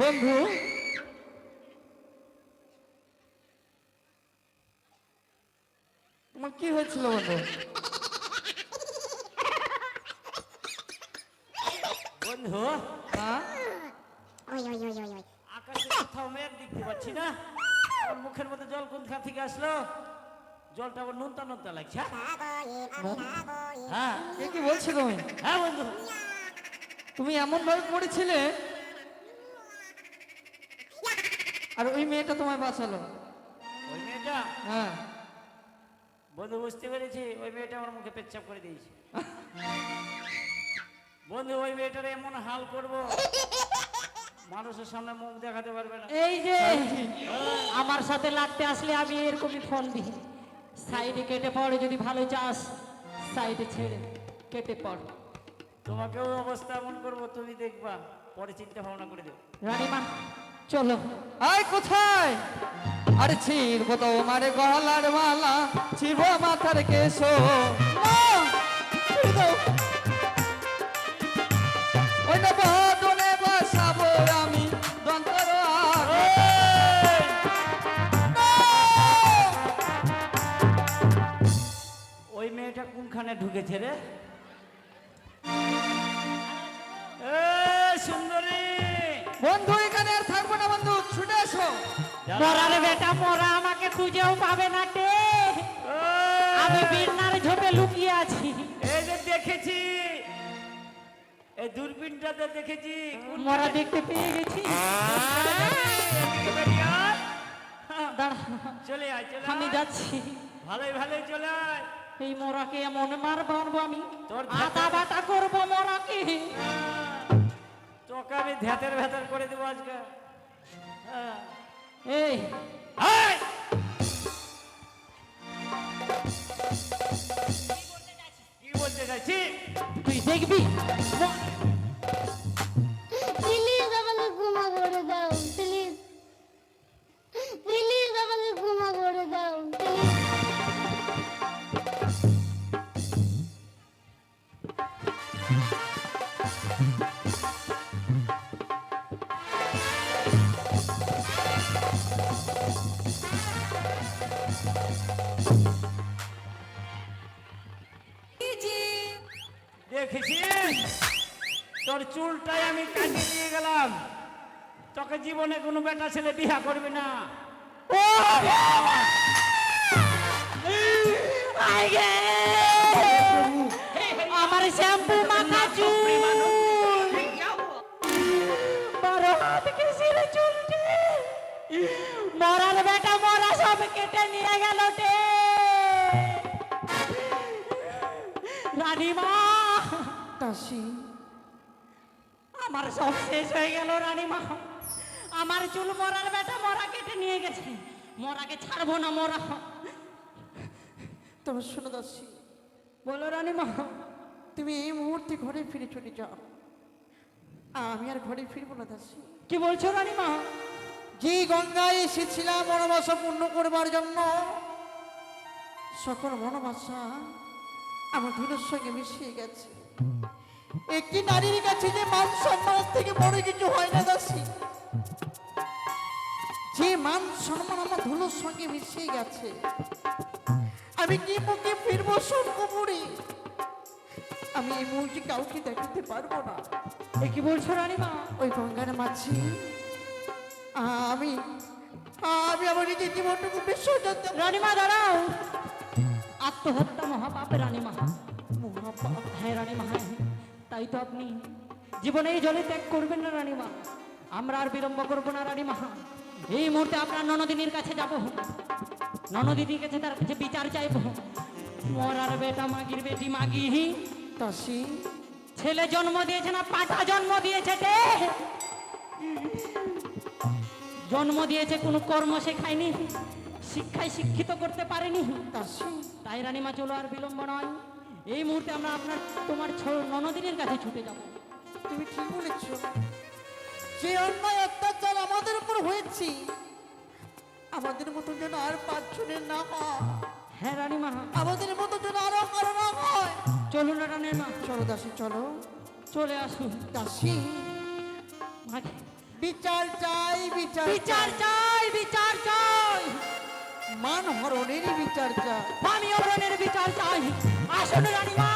বন্ধু, তোমার কি হয়েছিল বন্ধু? বন্ধু, হ্যাঁ? আকাশে কোথাও মেঘ দেখতে পাচ্ছি না, আমার মুখের মধ্যে জল কোনখান থেকে আসলো? জলটা আবার নুনতা নুনতা লাগছে। হ্যাঁ এ কি বলছো তুমি? হ্যাঁ বন্ধু, তুমি এমন ভাবে পড়েছিলে আর ওই মেয়েটা তোমায় বাঁচালো। ওই মেয়েটা, হ্যাঁ, বন্ধু বুঝতে পেরেছি, ওই মেয়েটা আমার মুখে পেচ্ছাপ করে দিয়েছে। বন্ধু, ওই মেয়েটার এমন হাল করব, মানুষের সামনে মুখ দেখাতে পারবে না। এই যে আমার সাথে লাগতে আসলে আমি এরকমই ফোন দিই, সাইডে কেটে পড়ে, যদি ভালো চাস সাইডে ছেড়ে কেটে পড়। তোমাকেও অবস্থা এমন করবো, তুমি দেখবা, পরে চিন্তা ভাবনা করে দেবো। রানীমা চলো। আয় কোথায়? আরে ছিড়বো তোমার গলার মালা, ছিড়বো মাথার কেশো। ওই না বদনে বসাবো আমি দন্তর। ওই মেয়েটা কোনখানে ঢুকেছে রে? এ সুন্দরী, বন্ধু এখানে আর থাকবো না বন্ধু, ছুটে এসো। মরার বেটা মরা, আমাকে খুঁজেও পাবে না তে। আমি বীরনার ঝোপে লুকিয়ে আছি। এই যে দেখেছি, এই দূরবীনটাতে দেখেছি। মরা দেখতে পেয়ে গেছি। দাঁড়া, চলে আয়, চলে আমি আয়। যাচ্ছি। ভালোই ভালোই চলে আয়। এই মরাকে এমন মার মারবো আমি, তোর আতা বাতা করবো মরাকে। তোকে আমি ধ্যাতের ভেতর করে দেবো আজকে। হ্যাঁ। এই এই! কি বলতে চাইছি? তুই দেখবি প্লিজ আমাকে ক্ষমা করে দাও, প্লিজ প্লিজ আমাকে ক্ষমা করে দাও, প্লিজ। দেখেছিস, তোর চুলটাই আমি কাটিয়ে দিয়ে গেলাম। তোকে জীবনে কোনো বেটা ছেলে বিয়া করবে না। আমার শ্যাম্পু মাখা চুল, বড় হাত কেসির চুলটি, মরার বেটা মরা সব কেটে নিয়ে গেল তে। রানীমা, দাসী, আমার সব শেষ হয়ে গেল রানীমা। আমার চুল মরার বেটা মরা কেটে নিয়ে গেছে, মরাকে ছাড়বো না মরা। তবে শোনো দাসী, বলো রানীমা। তুমি এই মুহূর্তে ঘরে ফিরে চলে যাও। আমি আর ঘরে ফিরবো না দাসী। কি বলছো রানীমা? যে গঙ্গায় এসেছিলাম মনোবাসা পূর্ণ করবার জন্য, সকল মনোবাসা আমার ধুলোর সঙ্গে মিশিয়ে গেছে। একটি নারীর কাছে যে মান সম্মান থেকে বড় কিছু হয় না দাসী। যে মান সম্মান আমার ধুলোর সঙ্গে মিশিয়ে গেছে, আমি কি মুখে ফিরবো স্বর্গপুরী? আমি এই মুহূর্তে কাউকে দেখাতে পারবো না। এ কি বলছো রানীমা? ওই গঙ্গার মাঝে আমি আমি আমার নিজের জীবনটুকু বিসর্জন দেব। রানীমা দাঁড়াও, আত্মহত্যা মহাপাপ রানীমা। মহাপাপ। হ্যাঁ রানীমা, হ্যাঁ, তাই তো আপনি জীবনে এই জলে ত্যাগ করবেন না রানীমা। আমরা আর বিলম্ব করবো না রানীমা। এই মুহূর্তে আপনার ননদিনীর কাছে যাব, ননদিনীর কাছে তার কাছে বিচার চাইব। মরার বেটা মাগির বেটি মাগি, দাসী, ছেলে জন্ম দিয়েছে না পাঠা জন্ম দিয়েছে তে? জন্ম দিয়েছে, কোনো কর্ম শেখায়নি, শিক্ষায় শিক্ষিত করতে পারেনি। দাসী, তাই রানীমা চলো, আর বিলম্ব নয়। এই মুহূর্তে আমরা তোমার ননদিনীর কাছে ছুটে যাব। তুমি ঠিক বলেছ। যে অন্যায় অত্যাচার আমার আমাদের উপর হয়েছে, আমাদের মতো যেন আর পাঁচজনের না হয়, হ্যাঁ রানীমা, আমাদের মতো যেন আরো কারো না হয়। চলুন না রানীমা, চলো দাসী চলো। চলে আসুন। দাসী, মাকে বিচার চাই, বিচার বিচার চাই, বিচার চাই, মান হরণেরই বিচার চাই। আমি অরণের বিচার চাই। আসুন রানীমা।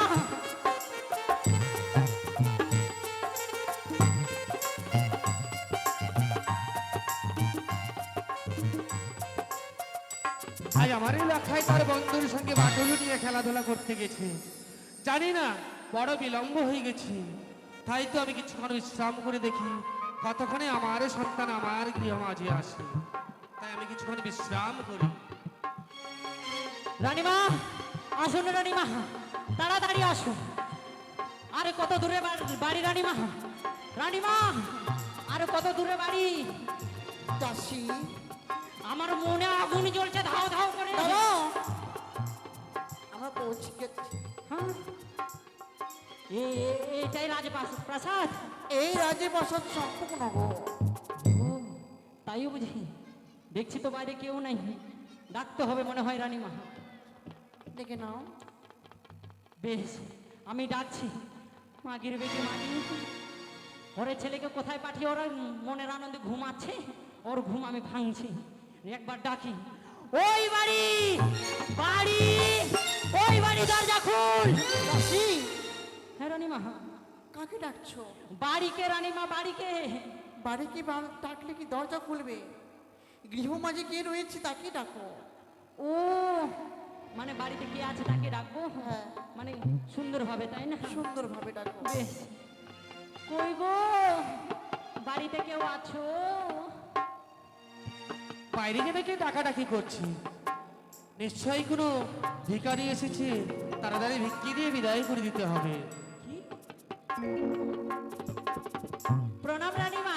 আজ আমার এলাকায় তার বন্ধুর সঙ্গে বাটুলু নিয়ে খেলাধুলা করতে গেছে। জানি না বড় বিলম্ব হয়ে গেছে, তাই তো আমি কিছুক্ষণ বিশ্রাম করে দেখি কতক্ষণে আমার সন্তান আমার গৃহ মাঝে আসে। তাই আমি কিছুক্ষণ বিশ্রাম করি। রানীমা, আসুন রানীমা, তাড়াতাড়ি আসুন। আরে কত দূরে বাড়ি রানীমা? রানীমা, আরে কত দূরে বাড়ি? দাসী, আমার মনে আগুন জ্বলছে, ধাও ধাও করে। দাঁড়াও, আমরা পৌঁছে গেছি। হ্যাঁ, এটাই রাজপ্রাসাদ। এই রাজে বসত সম্পূর্ণ গো। ও, তাইও বুঝি। দেখছি তো বাইরে কেউ নাই, ডাকতে হবে মনে হয় রানীমা। দেখে নাও। বেশ, আমি ডাকছি। মাগির বেটি মাগি, ওরে ছেলেকে কোথায় পাঠিয়ে ওরা মনের আনন্দে ঘুমাচ্ছে, ওর ঘুম আমি ভাঙছি। একবার ডাকি, ওই বাড়ি, বাড়ি, ওই বাড়ি, দরজা খুল। দাসী, হ্যাঁ রানীমা, কাকে ডাকছো? বাড়িকে রানীমা, বাড়িকে। বাড়ি কি ডাকলে কি দরজা খুলবে? গৃহ মাঝে কে রয়েছে তাকে ডাকো। ও, মানে বাড়িতে কে আছে তাকে ডাকবো? হ্যাঁ। মানে সুন্দরভাবে, তাই না? সুন্দরভাবে ডাকো। বেশ, কই গো, বাড়িতে কেউ আছো? বাইরে থেকে ডাকাডাকি করছি, নিশ্চয়ই কোনো ভিখারি এসেছে, তাড়াতাড়ি ভিক্ষি দিয়ে বিদায় করে দিতে হবে। কি? প্রণাম রানীমা।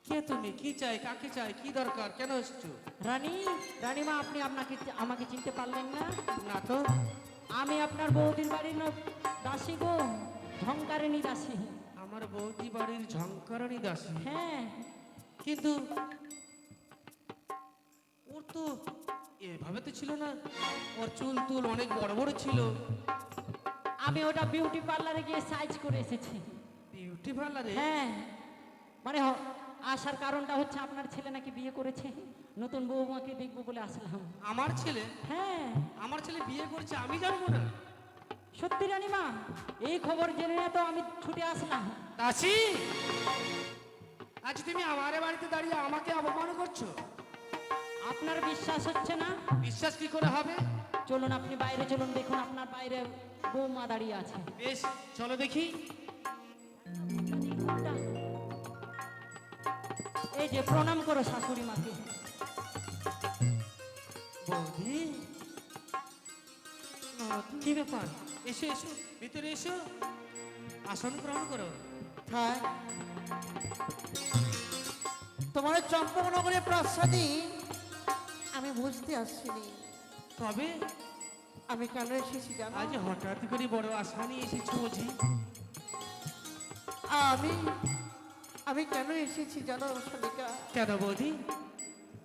কে তুমি? কি চাই? কাকে চাই? কি দরকার? কেন এসেছো? রানীমা, আপনি আমাকে চিনতে পারলেন না? না তো। আমি আপনার বৌদির বাড়ির দাসী গো, ঝংকারিনী দাসী। আমার বৌদি বাড়ির ঝংকারণী দাসী। হ্যাঁ, কিন্তু ওর তো এভাবে তো ছিল না, ওর চুল তুল অনেক বড় বড় ছিল। আমি ওটা বিউটি পার্লারে গিয়ে সাইজ করে এসেছি। বিউটি পার্লারে? হ্যাঁ, মানে আসার কারণটা হচ্ছে আপনার ছেলে নাকি বিয়ে করেছে, নতুন বৌমাকে দেখবো বলে আসলাম। আমার ছেলে? হ্যাঁ, আমার ছেলে বিয়ে করেছে আমি জানবো না? সত্যি রানীমা, এই খবর জেনে তো আমি ছুটে আসলাম। দাসী, আজ তুমি আমার বাড়িতে দাঁড়িয়ে আমাকে অপমান করছো? আপনার বিশ্বাস হচ্ছে না? বিশ্বাস কি করে হবে? চলুন আপনি বাইরে চলুন, দেখুন আপনার বাইরে বৌমা দাঁড়িয়ে আছে। বেশ, চলো দেখি। এই যে প্রণাম করো শাশুড়ি মাকে। বৌদি, কি ব্যাপার? এসো এসো, ভিতরে এসো, আসন গ্রহণ করো। হ্যাঁ, তোমার চম্পকনগরের প্রাসাদে আমি বুঝতে আসছিনি তবে আমি কেন এসেছি জানো? আজ হঠাৎ করে বড় আশা নিয়ে এসেছো বুঝি? আমি আমি কেন এসেছি জানো শালিকা? কেন বৌদি?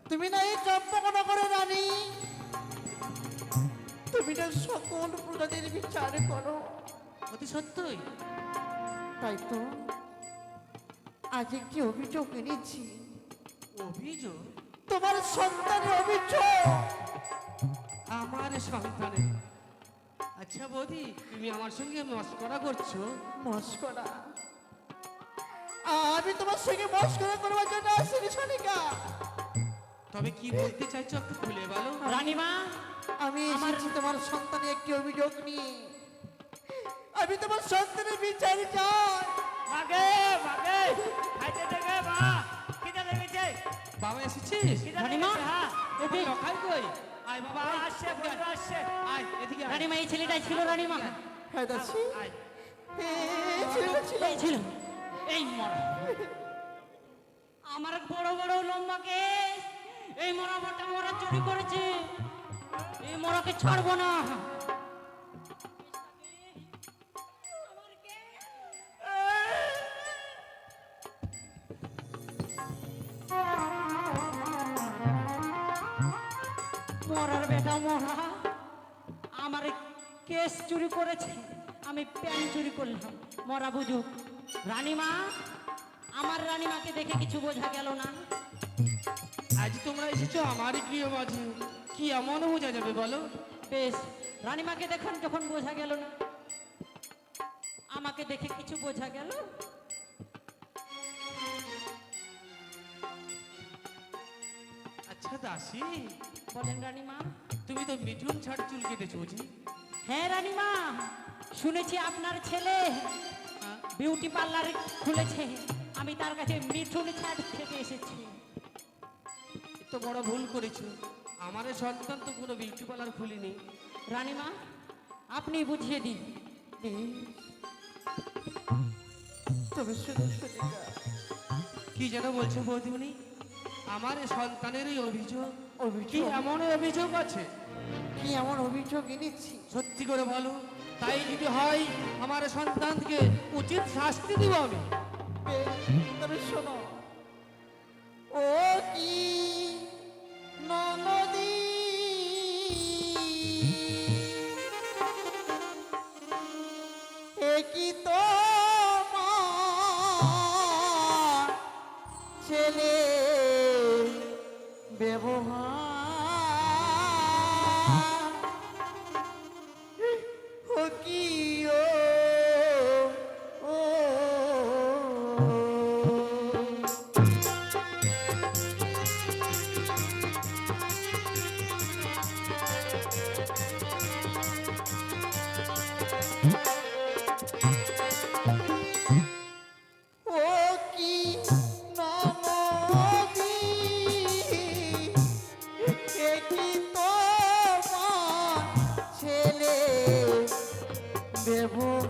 তুমি না এই চম্পকনগরের রানী, তুমি না সকল প্রজাদের বিচার করো। অতি সত্যই? তাই তো আজ একটি অভিযোগ এনেছি। অভিযোগ? তোমার সন্তানের অভিযোগ। আমার সন্তানের? আচ্ছা বৌদি, তুমি আমার সঙ্গে মস্করা করছো? মস্করা? আমি তোমার সঙ্গে মস্করা করবার জন্য আসিনি শালিকা। তবে কি বলতে চাইছো একটু খুলে বলো। রানীমা, আমি এসেছি তোমার সন্তানের একটি অভিযোগ নিয়ে। আমি তোমার সন্তানের বিচার চাই। মাগে মাগে খাইতে দেবে মা, খিদে লেগেছে। বাবা এসেছিস? খিদে রানীমা, লেগেছে, হ্যাঁ। এদিকে। লখাই কই? আয় বাবা, বাবা আয়। আসছে, বন্ধু আসছে। আয় এদিকে আয়। রানীমা, এই ছেলেটাই ছিল রানীমা। হ্যাঁ দাসী, আয়। এই ছেলেটা ছিল। এই ছিল, এই মরা। আমার বড় বড় লম্বা কেস, এই মরা বটা মরা চুরি করেছে, এই মরাকে ছাড়বো না। এ মরা আমার কেস চুরি করেছে, আমি প্যান্ট চুরি করলাম, মরা বুঝুক। রানীমা, আমার রানীমাকে দেখে কিছু বোঝা গেল না? আজ তোমরা এসেছো আমার গৃহ মাঝে, কি এমন বোঝা যাবে বলো? বেশ, রানীমাকে দেখুন যখন বোঝা গেল না, আমাকে দেখে কিছু বোঝা গেল? আচ্ছা দাসী, বলেন রানীমা। তুমি তো মিঠুন ছাড় চুল কেটেছো বুঝি? হ্যাঁ রানীমা, শুনেছি আপনার ছেলে বিউটি পার্লার খুলেছে, আমি তার কাছে মিঠুন ছাড় থেকে এসেছি। তো বড় ভুল করেছো, আমার এ সন্তান তো কোনো বিউটি পার্লার খুলিনি। রানীমা, আপনি বুঝিয়ে দিন। তবে শুধু শুনে যা। কি যেন বলছো বৌদিমণি? আমার এ সন্তানেরই অভিযোগ? কি অভিযোগ? এমন অভিযোগ আছে? কি এমন অভিযোগ এনেছি? সত্যি করে বলো, তাই যদি হয় আমার সন্তানকে উচিত শাস্তি দিব আমি। বেশ, তবে শোনো। ও কি ননদী, এ কি তোমার ছেলে ব্যবহার, ও কি ও ও কি ননদী, এ কি তোমার ছেলে ব্যবহার,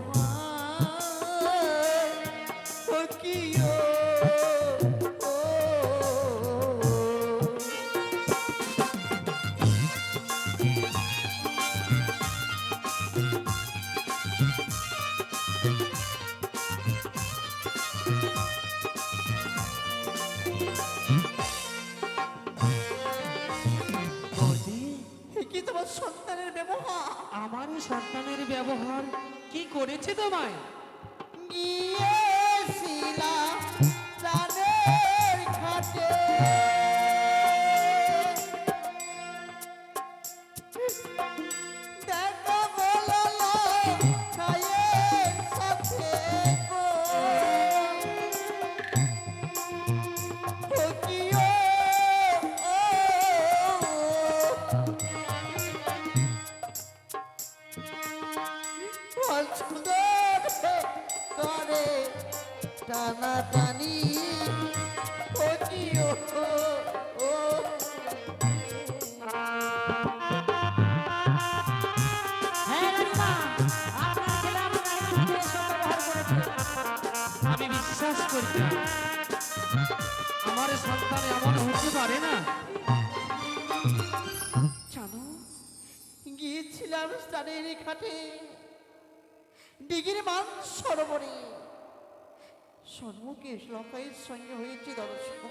ও কি ও বৌদি, এ কি তোমার সন্তানের ব্যবহার? আমার এই সন্তানের ব্যবহার কি করেছে তোমায়? গিয়েছিলাম প্রাণের ঘাটে, দেখো বললো ছায়ের সাথে গো, ও কি সুন্দর করে টানা টানি, ও কি ও হ্যাঁ রানীমা, আপনার ছেলে আমার রানীমাকে এসব ব্যবহার করেছে। আমি বিশ্বাস করি না, আমার এ সন্তান এমন হতে পারে না। জানো, গিয়েছিলাম স্নানের ঘাটে, দিঘির মান সরোবরে, সন্মুখে লকাইয়ের সঙ্গে হয়েছে দর্শন।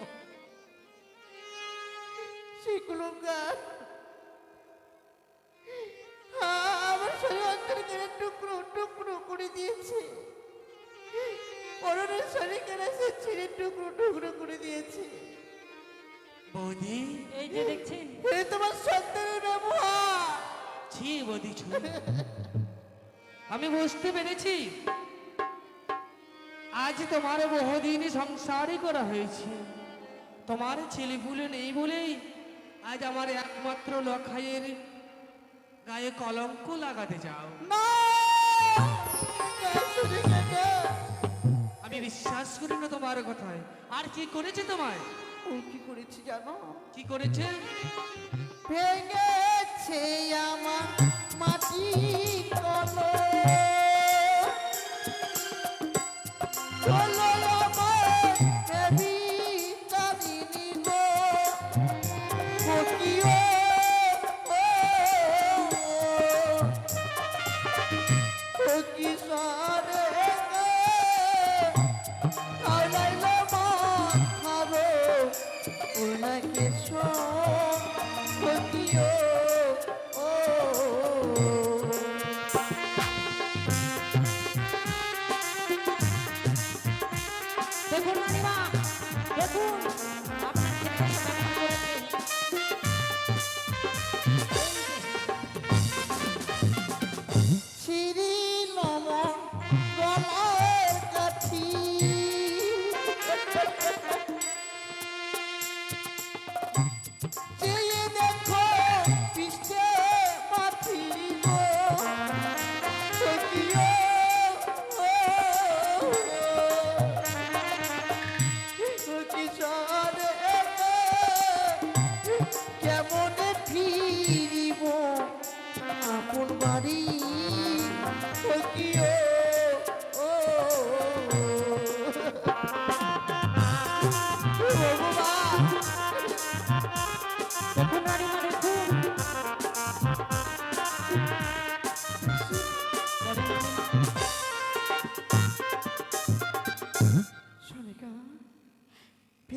সেগুলো গান আমার শরীর অন্তরকে টুকরো টুকরো করে দিয়েছে, পরনের শরীর কেনা সে ছিঁড়ে টুকরো টুকরো করে দিয়েছে। বৌদি, এই যে দেখছেন, এ তোমার সন্তানের ব্যবহার। ছি বৌদি, ছি। আমি বুঝতে পেরেছি, আজ তোমার বহুদিন সংসারই করা হয়েছে, তোমার ছেলেপুলে নেই বলেই আজ আমার একমাত্র লখাইয়ের গায়ে কলঙ্ক লাগাতে যাও। না, শুনে গেছে। আমি বিশ্বাস করি না তোমার কথায়। আর কি করেছে তোমায়? ও কি করেছে জানো? কি করেছে? ভেঙেছে আমার মাটি কলম, কলম আমার দেবী তারিণী গো, ও কি ও কি সরে গে, আলাইল মন খাবো ওনাকে সো, ও কি ও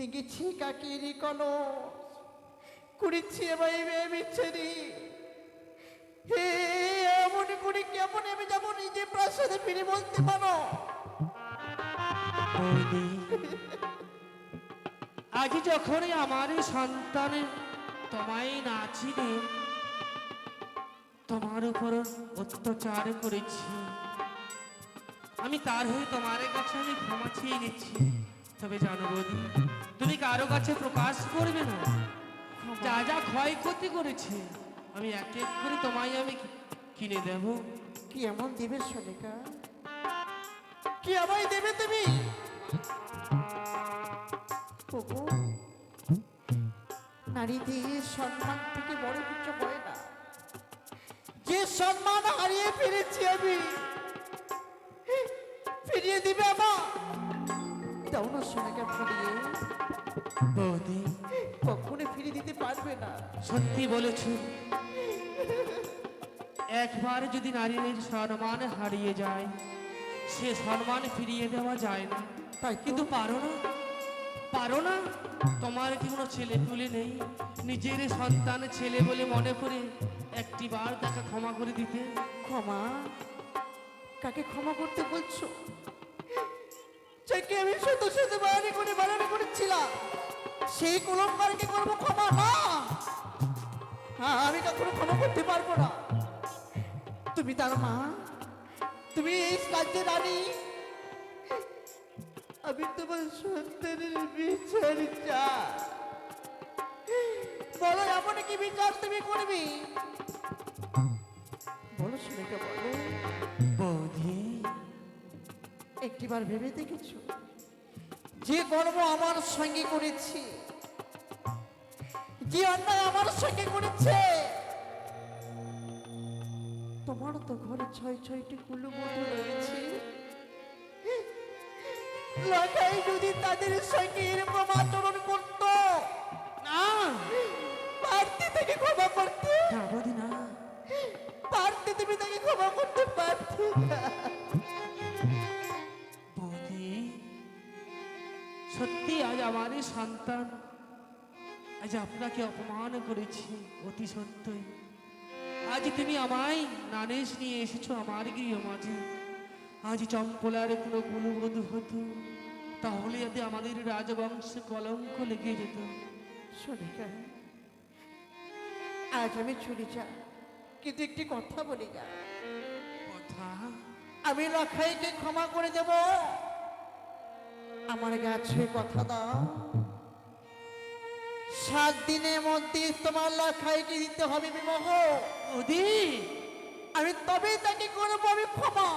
ভেঙেছি কাকেরই কলস, করেছি আমায় বিচ্ছেদি। হে এমন করে কেমন আমি যাবো নিজে প্রাসাদে ফিরে বলতে পারো? বৌদি, আজ যখনই আমার সন্তান তোমায় না চিনে তোমার উপর অত্যাচার করেছি, আমি তার হয়ে তোমার কাছে আমি ক্ষমা চেয়ে নিচ্ছি। তবে জানো বৌদি, তুমি কারো কাছে প্রকাশ করবে না। যা যা ক্ষয়ক্ষতি করেছে আমি এক এক করে তোমায় আমি কিনে দেব। কি এমন দেবে সোনিকা? কি আমায় দেবে তুমি? ওগো, নারীদের সম্মান থেকে বড় কিছু হয় না। যে সম্মান হারিয়ে ফেলেছি আমি, ফিরিয়ে দিবে আমার? দাও না সোনিকা ফিরিয়ে। বৌদি, কখনো ফিরিয়ে দিতে পারবে না। সত্যি বলেছ, একবার যদি নারীর সম্মান হারিয়ে যায় সে সম্মান ফিরিয়ে দেওয়া যায় না। তাই তো। কিন্তু পারো না, পারো না। তোমার কি কোনো ছেলে পুলে নেই? নিজের সন্তান ছেলে বলে মনে করে একটি বার তাকে ক্ষমা করে দিতে। ক্ষমা? কাকে ক্ষমা করতে বলছো? যাকে আমি শুধু শুধু বাড়ানি করেছিলাম, সেই কলঙ্কারকে করবো ক্ষমা? না, হ্যাঁ, আমি কখনো ক্ষমা করতে পারবো না। তুমি তার মা, তুমি এই রাজ্যের রানী, আমি তোমার সন্তানের বিচার চাই। বলো এমন কি বিচার তুমি করবি? বলো শুনেকে বলো। বৌদি, একটিবার ভেবে দেখেছো যে কর্ম আমার সঙ্গে করেছি, যে অন্যায় আমার সঙ্গে করেছে? তোমার তো ঘরে 6-6টি কুলু মতো রয়েছে। লাখাই যদি তাদের সঙ্গে এরকম আচরণ করত, না পারতে তাকে ক্ষমা করতে? না বৌদি, না। পারতে তুমি তাকে ক্ষমা করতে পারতে না? বৌদি, সত্যি আজ আমার এই সন্তান আজ আপনাকে অপমান করেছি, অতি সত্যই। আজ তুমি আমায় নানেশ নিয়ে এসেছো আমার গৃহ মাঝে। আজ চম্পলার কোনো গুণবধূ হতো, তাহলে যদি আমাদের রাজবংশে কলঙ্ক লেগে যেত। সোনিকা, আজ আমি চলে যা, কিন্তু একটি কথা বলি না। কথা? আমি লখাইকে ক্ষমা করে দেব। আমার কাছে কথা দাও, 7 দিনের মধ্যে তোমার লখাইকে দিতে হবে বিবাহ। ওদি, আমি তবেই তাকে করবো আমি ক্ষমা।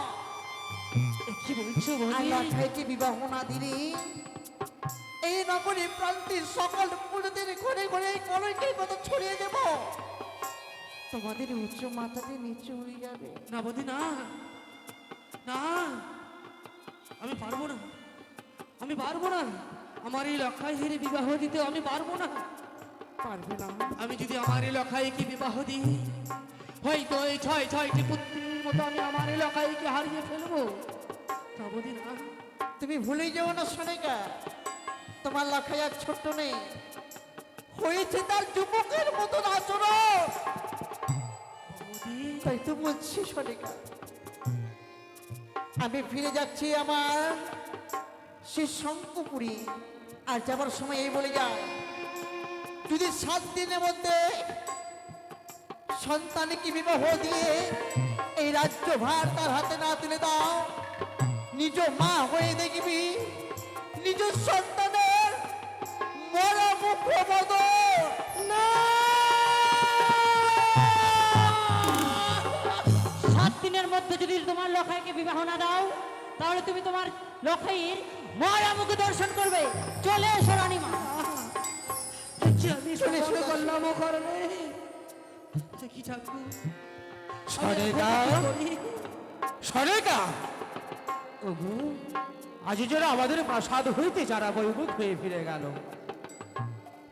কি বলছো আর বৌদি? লখাইকে বিবাহ না দিলে এই নগরী প্রান্তের সকল পুরুষদের ঘরে ঘরে এই কলঙ্কের কথা ছড়িয়ে দেব। তোমাদের উচ্চ মাথাতে নিচু হয়ে যাবে। না বৌদি, না না, আমি পারবো না, আমি পারবো না। আমার এই লক্ষাই হেরে বিবাহ দিতে আমি পারবো না। পারবে না? আমি যদি আমার এই লক্ষাইকে বিবাহ দিই, হয়তো এই 6-6টি পুত্রের মতো আমি আমার এই লক্ষাইকে হারিয়ে ফেলবো। তা বৌদি, না। তুমি ভুলে যাও না সোনিকা, তোমার লখাই আর ছোট্ট নেই, হয়েছে তার যুবকের মতন আচরণ। বৌদি, তাই তো বলছি সোনিকা, আমি ফিরে যাচ্ছি আমার সে শঙ্কুপুরী। আর যাবার সময় এই বলে যাও, যদি 7 দিনের মধ্যে সন্তানকে বিবাহ দিয়ে এই রাজ্যভার তার হাতে না তুলে দাও, নিজ মা হয়ে দেখবি নিজ সন্তানের মরা মুখ বদল না। 7 দিনের মধ্যে যদি তোমার লখাইকে বিবাহ না দাও, তাহলে তুমি তোমার লখাইয়ের মরা মুখ দর্শন করবে। চলে এসো রানীমা। আমি চলে সকলে এসো। করলাম ও কারণে কি ঠাকুর সোনিকা, সোনিকা, ওগো, আজ যারা আমাদের প্রাসাদ হইতে যারা বৈমুখ হয়ে ফিরে গেল,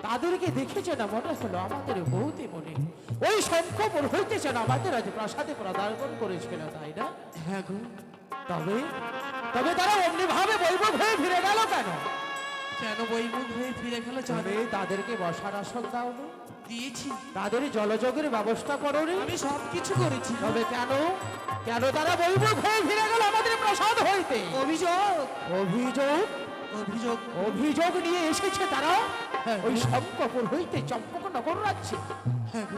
তাদেরকে দেখেছে না মনে হলো আমাদের বৌদি মনে ওই শঙ্খপুর হইতেছে না আমাদের আজ প্রাসাদে পদার্পণ করেছিল, তাই না? হ্যাঁ গো, তবে তবে তারা অমনি ভাবে বৈমুখ হয়ে ফিরে গেল কেন? কেন বইমুখ হয়ে ফিরে গেল জানো? তবে তাদেরকে বসার আসন দাও নি, দিয়েছি, তাদের জলযোগের ব্যবস্থা করো নি। আমি সব কিছু করেছি। তবে কেন কেন তারা বৈমুখ হয়ে ফিরে গেল আমাদের প্রসাদ হইতে? অভিযোগ, অভিযোগ অভিযোগ। অভিযোগ নিয়ে এসেছে তারা ওই শঙ্করপুর হইতে চম্পকনগর রাজ্যে।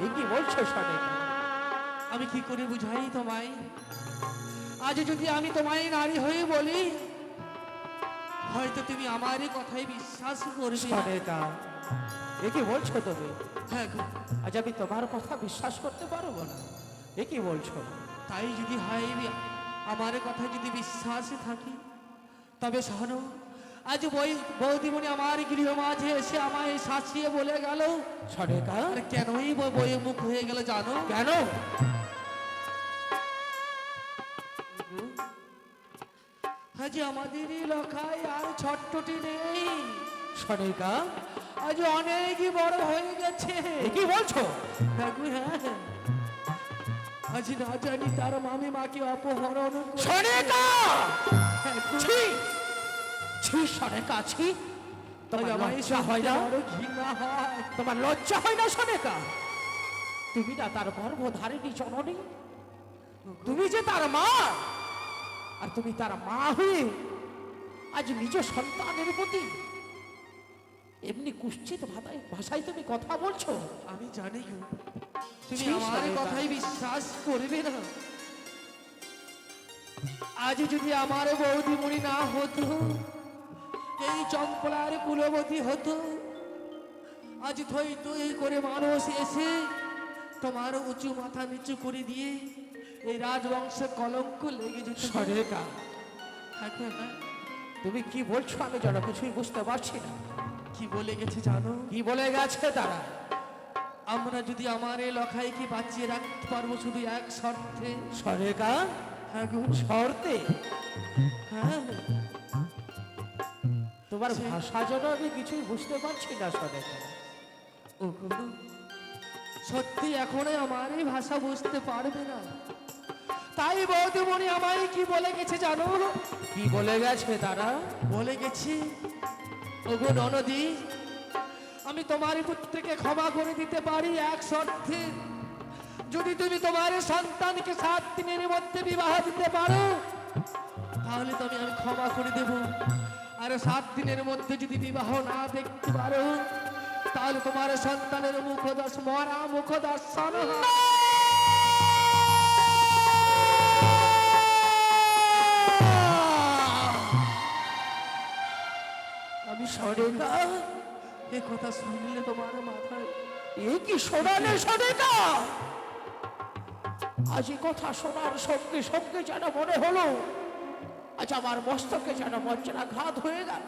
এই কি বলছো সনে? আমি কি করে বুঝাই তোমায়? আজ যদি আমি তোমায় নারী হয়ে বলি, হয়তো তুমি আমারই কথাই বিশ্বাস করবে। সনেকা, এ কি বলছো তুমি? হ্যাঁ গো, আজ আমি তোমার কথা বিশ্বাস করতে পারবো না। এ কি বলছো? তাই যদি হয় আমার কথা যদি বিশ্বাস থাকি, তবে শোনো, আজ বৌদিমণি আমার গৃহ মাঝে এসে আমায় শাসিয়ে বলে গেল। সনেকা, আর কেনই বইয়ে মুখ হয়ে গেল জানো? কেন? আজ আমাদের এলাকায় আর ছট্টটি নেই। সনেকা, আজ অনেকই বড় হয়ে গেছে। এ কি বলছো? হ্যাঁ গো, হ্যাঁ। আজ না জানি তার মামি মাকে অপহরণ করে। সনেকা, হ্যাঁ গো, ছি ছি সনেকা, ছি। আজ তোমার আমায় লজ্জা হয় না? বড় ঘৃণা হয়। তোমার লজ্জা হয় না সনেকা? তুমি না তার গর্ভধারিণী জননী, তুমি যে তার মা, আর তুমি তার মা হয়ে আজ নিজ সন্তানের প্রতি এমনি কুৎসিত ভাষায় তুমি কথা বলছো। আমি জানি গো, তুমি ছি, আমার সনেকা। কথাই বিশ্বাস করবে না। আজ যদি আমার বৌদিমণি না হতো, এই চম্পলার কুলবতী হতো, আজ থই থই করে মানুষ এসে তোমার উঁচু মাথা নিচু করে দিয়ে এই রাজবংশে কলঙ্ক লেগে যেত। সনেকা, হ্যাঁ গো, হ্যাঁ। তুমি কি বলছো আমি যেন কিছুই বুঝতে পারছি না। কি বলে গেছে জানো? কি বলে গেছে তারা? আমরা যদি আমার এই লখাইকে বাঁচিয়ে রাখতে পারবো শুধু এক শর্তে। সনেকা, হ্যাঁ গো, শর্তে? হ্যাঁ। তোমার ভাষা যেন আমি কিছুই বুঝতে পারছি না সনেকা। ও গো, সত্যি এখনো আমার এই ভাষা বুঝতে পারবে না। তাই বৌদিমণি আমায় কি বলে গেছে জানো? কি বলে গেছে তারা? বলে গেছি, ওগো ননদি, আমি তোমার পুত্রকে ক্ষমা করে দিতে পারি এক শর্তে। যদি তুমি তোমার সন্তানকে 7 দিনের মধ্যে বিবাহ দিতে পারো, তাহলে তো আমি ক্ষমা করে দেব। আর 7 দিনের মধ্যে যদি বিবাহ না দেখতে পারো, তাহলে তোমার সন্তানের মুখ দর্শন হবে। আমি সনেকা, এ কথা শুনলে তোমার মাথায় এ কি শোনালে সনেকা? আজ এই কথা শোনার সঙ্গে সঙ্গে যেন মনে হলো আজ আমার মস্তকে যেন বজ্রাঘাত হয়ে গেল।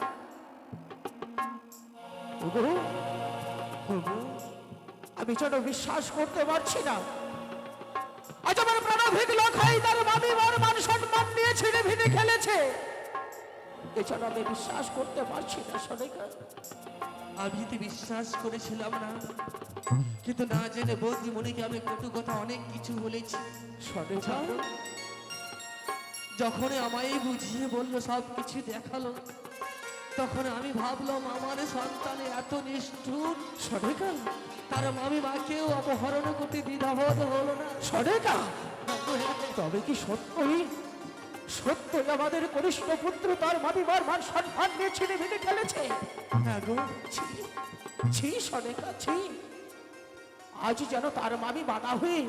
ওগো, ওগো, আমি যেন বিশ্বাস করতে পারছি না। আজ আমার প্রাণভিক লখাই তার মামি মার মান সম্মান নিয়ে ছিঁড়ে ভিড়ে খেলেছে। এছাড়া আমি বিশ্বাস করতে পারছি না সনেকা। আমি তো বিশ্বাস করেছিলাম না, কিন্তু না জেনে বৌদিমণিকে আমি কটু কথা অনেক কিছু বলেছি। সনেকা, যখন আমায় বুঝিয়ে বললো, সব কিছু দেখালো, তখন আমি ভাবলাম আমার সন্তানে এত নিষ্ঠুর। সনেকা, তার মামি মাকেও অপহরণ করতে দ্বিধাবোধ হলো না। সনেকা, তবে কি সত্যই সত্যই আমাদের কনিষ্ঠ পুত্র তার মামিমার মান সম্মান নিয়ে ছিঁড়ে ভিড়ে খেলেছে? হ্যাঁ গো, ছি, ছি সনেকা, ছি। আজ যেন তার মামি বাধা হয়ে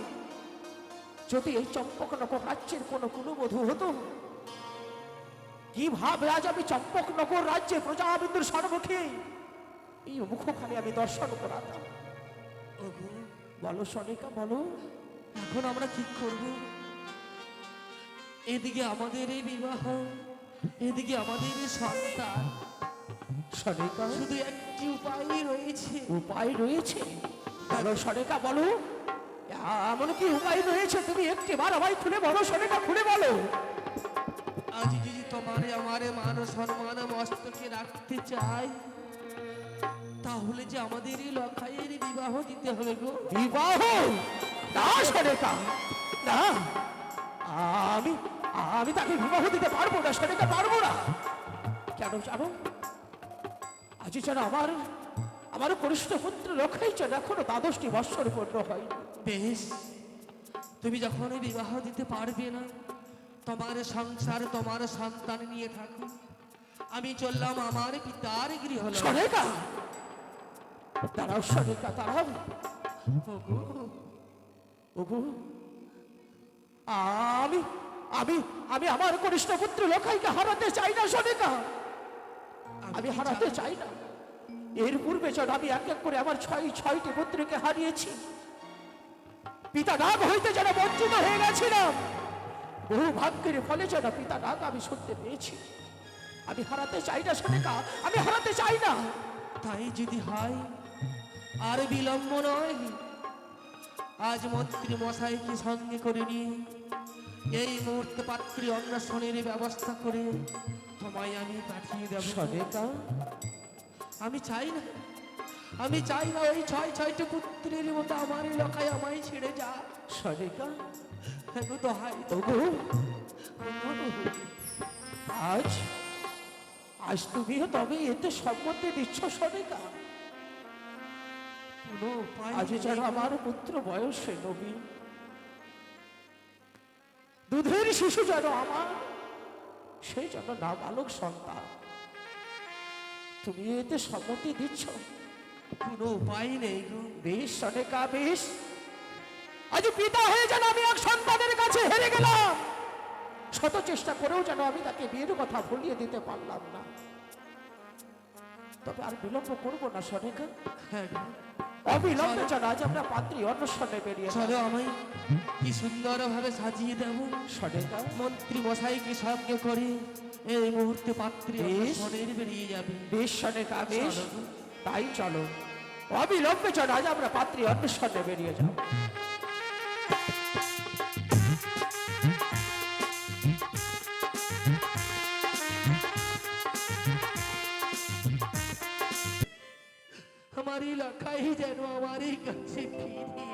যদি এই চম্পকনগর রাজ্যের কোনো কুলবধূ হতো, কিভাবে আজ আমি চম্পকনগর রাজ্যে প্রজাবিন্দুর সম্মুখে এই মুখখানি আমি দর্শন করাতাম। ওগো, বলো সনেকা, বলো। এখন আমরা কি করব? এদিকে আমাদের এই বিবাহ, এদিকে আমাদের এই সন্তান, সনেকা, শুধু একটি উপায় রয়েছে। উপায় রয়েছে? বলো সনেকা, বলো। এমন কি উপায় রয়েছে? তুমি একটি বার আমায় খুলে বলো সনেকা, খুলে বলো। আজ যদি তোমারে আমারে মান সম্মান মস্তকে রাখতে চাই, তাহলে যে আমাদের এই লখাইয়ের বিবাহ দিতে হবে গো। বিবাহ? না সনেকা, না, আমি আমি তাকে বিবাহ দিতে পারবো না সনেকা, পারবো না। কেন জানো? আজ যেন আমার কনিষ্ঠ পুত্র লক্ষ্মী যেন এখনো দ্বাদশটি বৎসর পূর্ণ হয়। বেশ, তুমি যখন বিবাহ দিতে পারবে না, তোমার সংসার তোমার সন্তান নিয়ে থাকো। আমি চললাম আমার পিতার গৃহ। সরেকা দাঁড়াও, সরেকা দাঁড়াও। ওগো, আমি আমার কনিষ্ঠ পুত্র লক্ষাইকে হারাতে চাই না সরেকা, আমি হারাতে চাই না। এর পূর্বে যেন আমি এক এক করে আমার ছয়টি পুত্রকে হারিয়েছি, পিতা নাগ হইতে যেন বঞ্চিত হয়ে গেছিলাম। বহু ভাগ্যের ফলে যেন পিতা নাগ আমি শুনতে পেয়েছি। আমি হারাতে চাই না সরেকা, আমি হারাতে চাই না। তাই যদি হয় আর বিলম্ব নয়, আজ মন্ত্রী মশাইকে সঙ্গে করে নিয়ে এই মুহূর্তে পাত্রী অন্বেষণের ব্যবস্থা করে তোমায় আমি পাঠিয়ে দেব। সরেকা, আমি চাই না ওই ছয়টি পুত্রের মতো আমার এলাকায় আমায় ছেড়ে যা। সরেকা, এখন তো হাই ওগো, আজ তুমিও তবে এতে সম্মতি দিচ্ছ সরেকা? কোনো উপায় আজ যেন নেই। আমার পুত্র বয়সে নবীন, দুধের শিশু যেন আমার, সেই যেন নাবালক সন্তান, তুমি এতে সম্মতি দিচ্ছ? কোনো উপায় নেই গো। বেশ সনেকা, বেশ। আজ পিতা হয়ে যেন আমি এক সন্তানের কাছে হেরে গেলাম, শত চেষ্টা করেও যেন আমি তাকে বিয়ের কথা ভুলিয়ে দিতে পারলাম না। তবে আর বিলম্ব করবো না সনেকা, হ্যাঁ গো। অবিলম্বে যেন আজ আমরা পাত্রী অন্বেষণে বেরিয়ে চলো, যাই। আমায় কি সুন্দর ভাবে সাজিয়ে দেব। সনেকা, মন্ত্রী মশাইকে সঙ্গে করে এই মুহূর্তে পাত্রী বেশ। অন্বেষণের বেরিয়ে যাবে। বেশ সনেকা, বেশ। চলো। তাই চলো, অবিলম্বে যেন আজ আমরা পাত্রী অন্বেষণে বেরিয়ে যাও। আমার এলাকায় যেন আমার এই কাছে ফিরে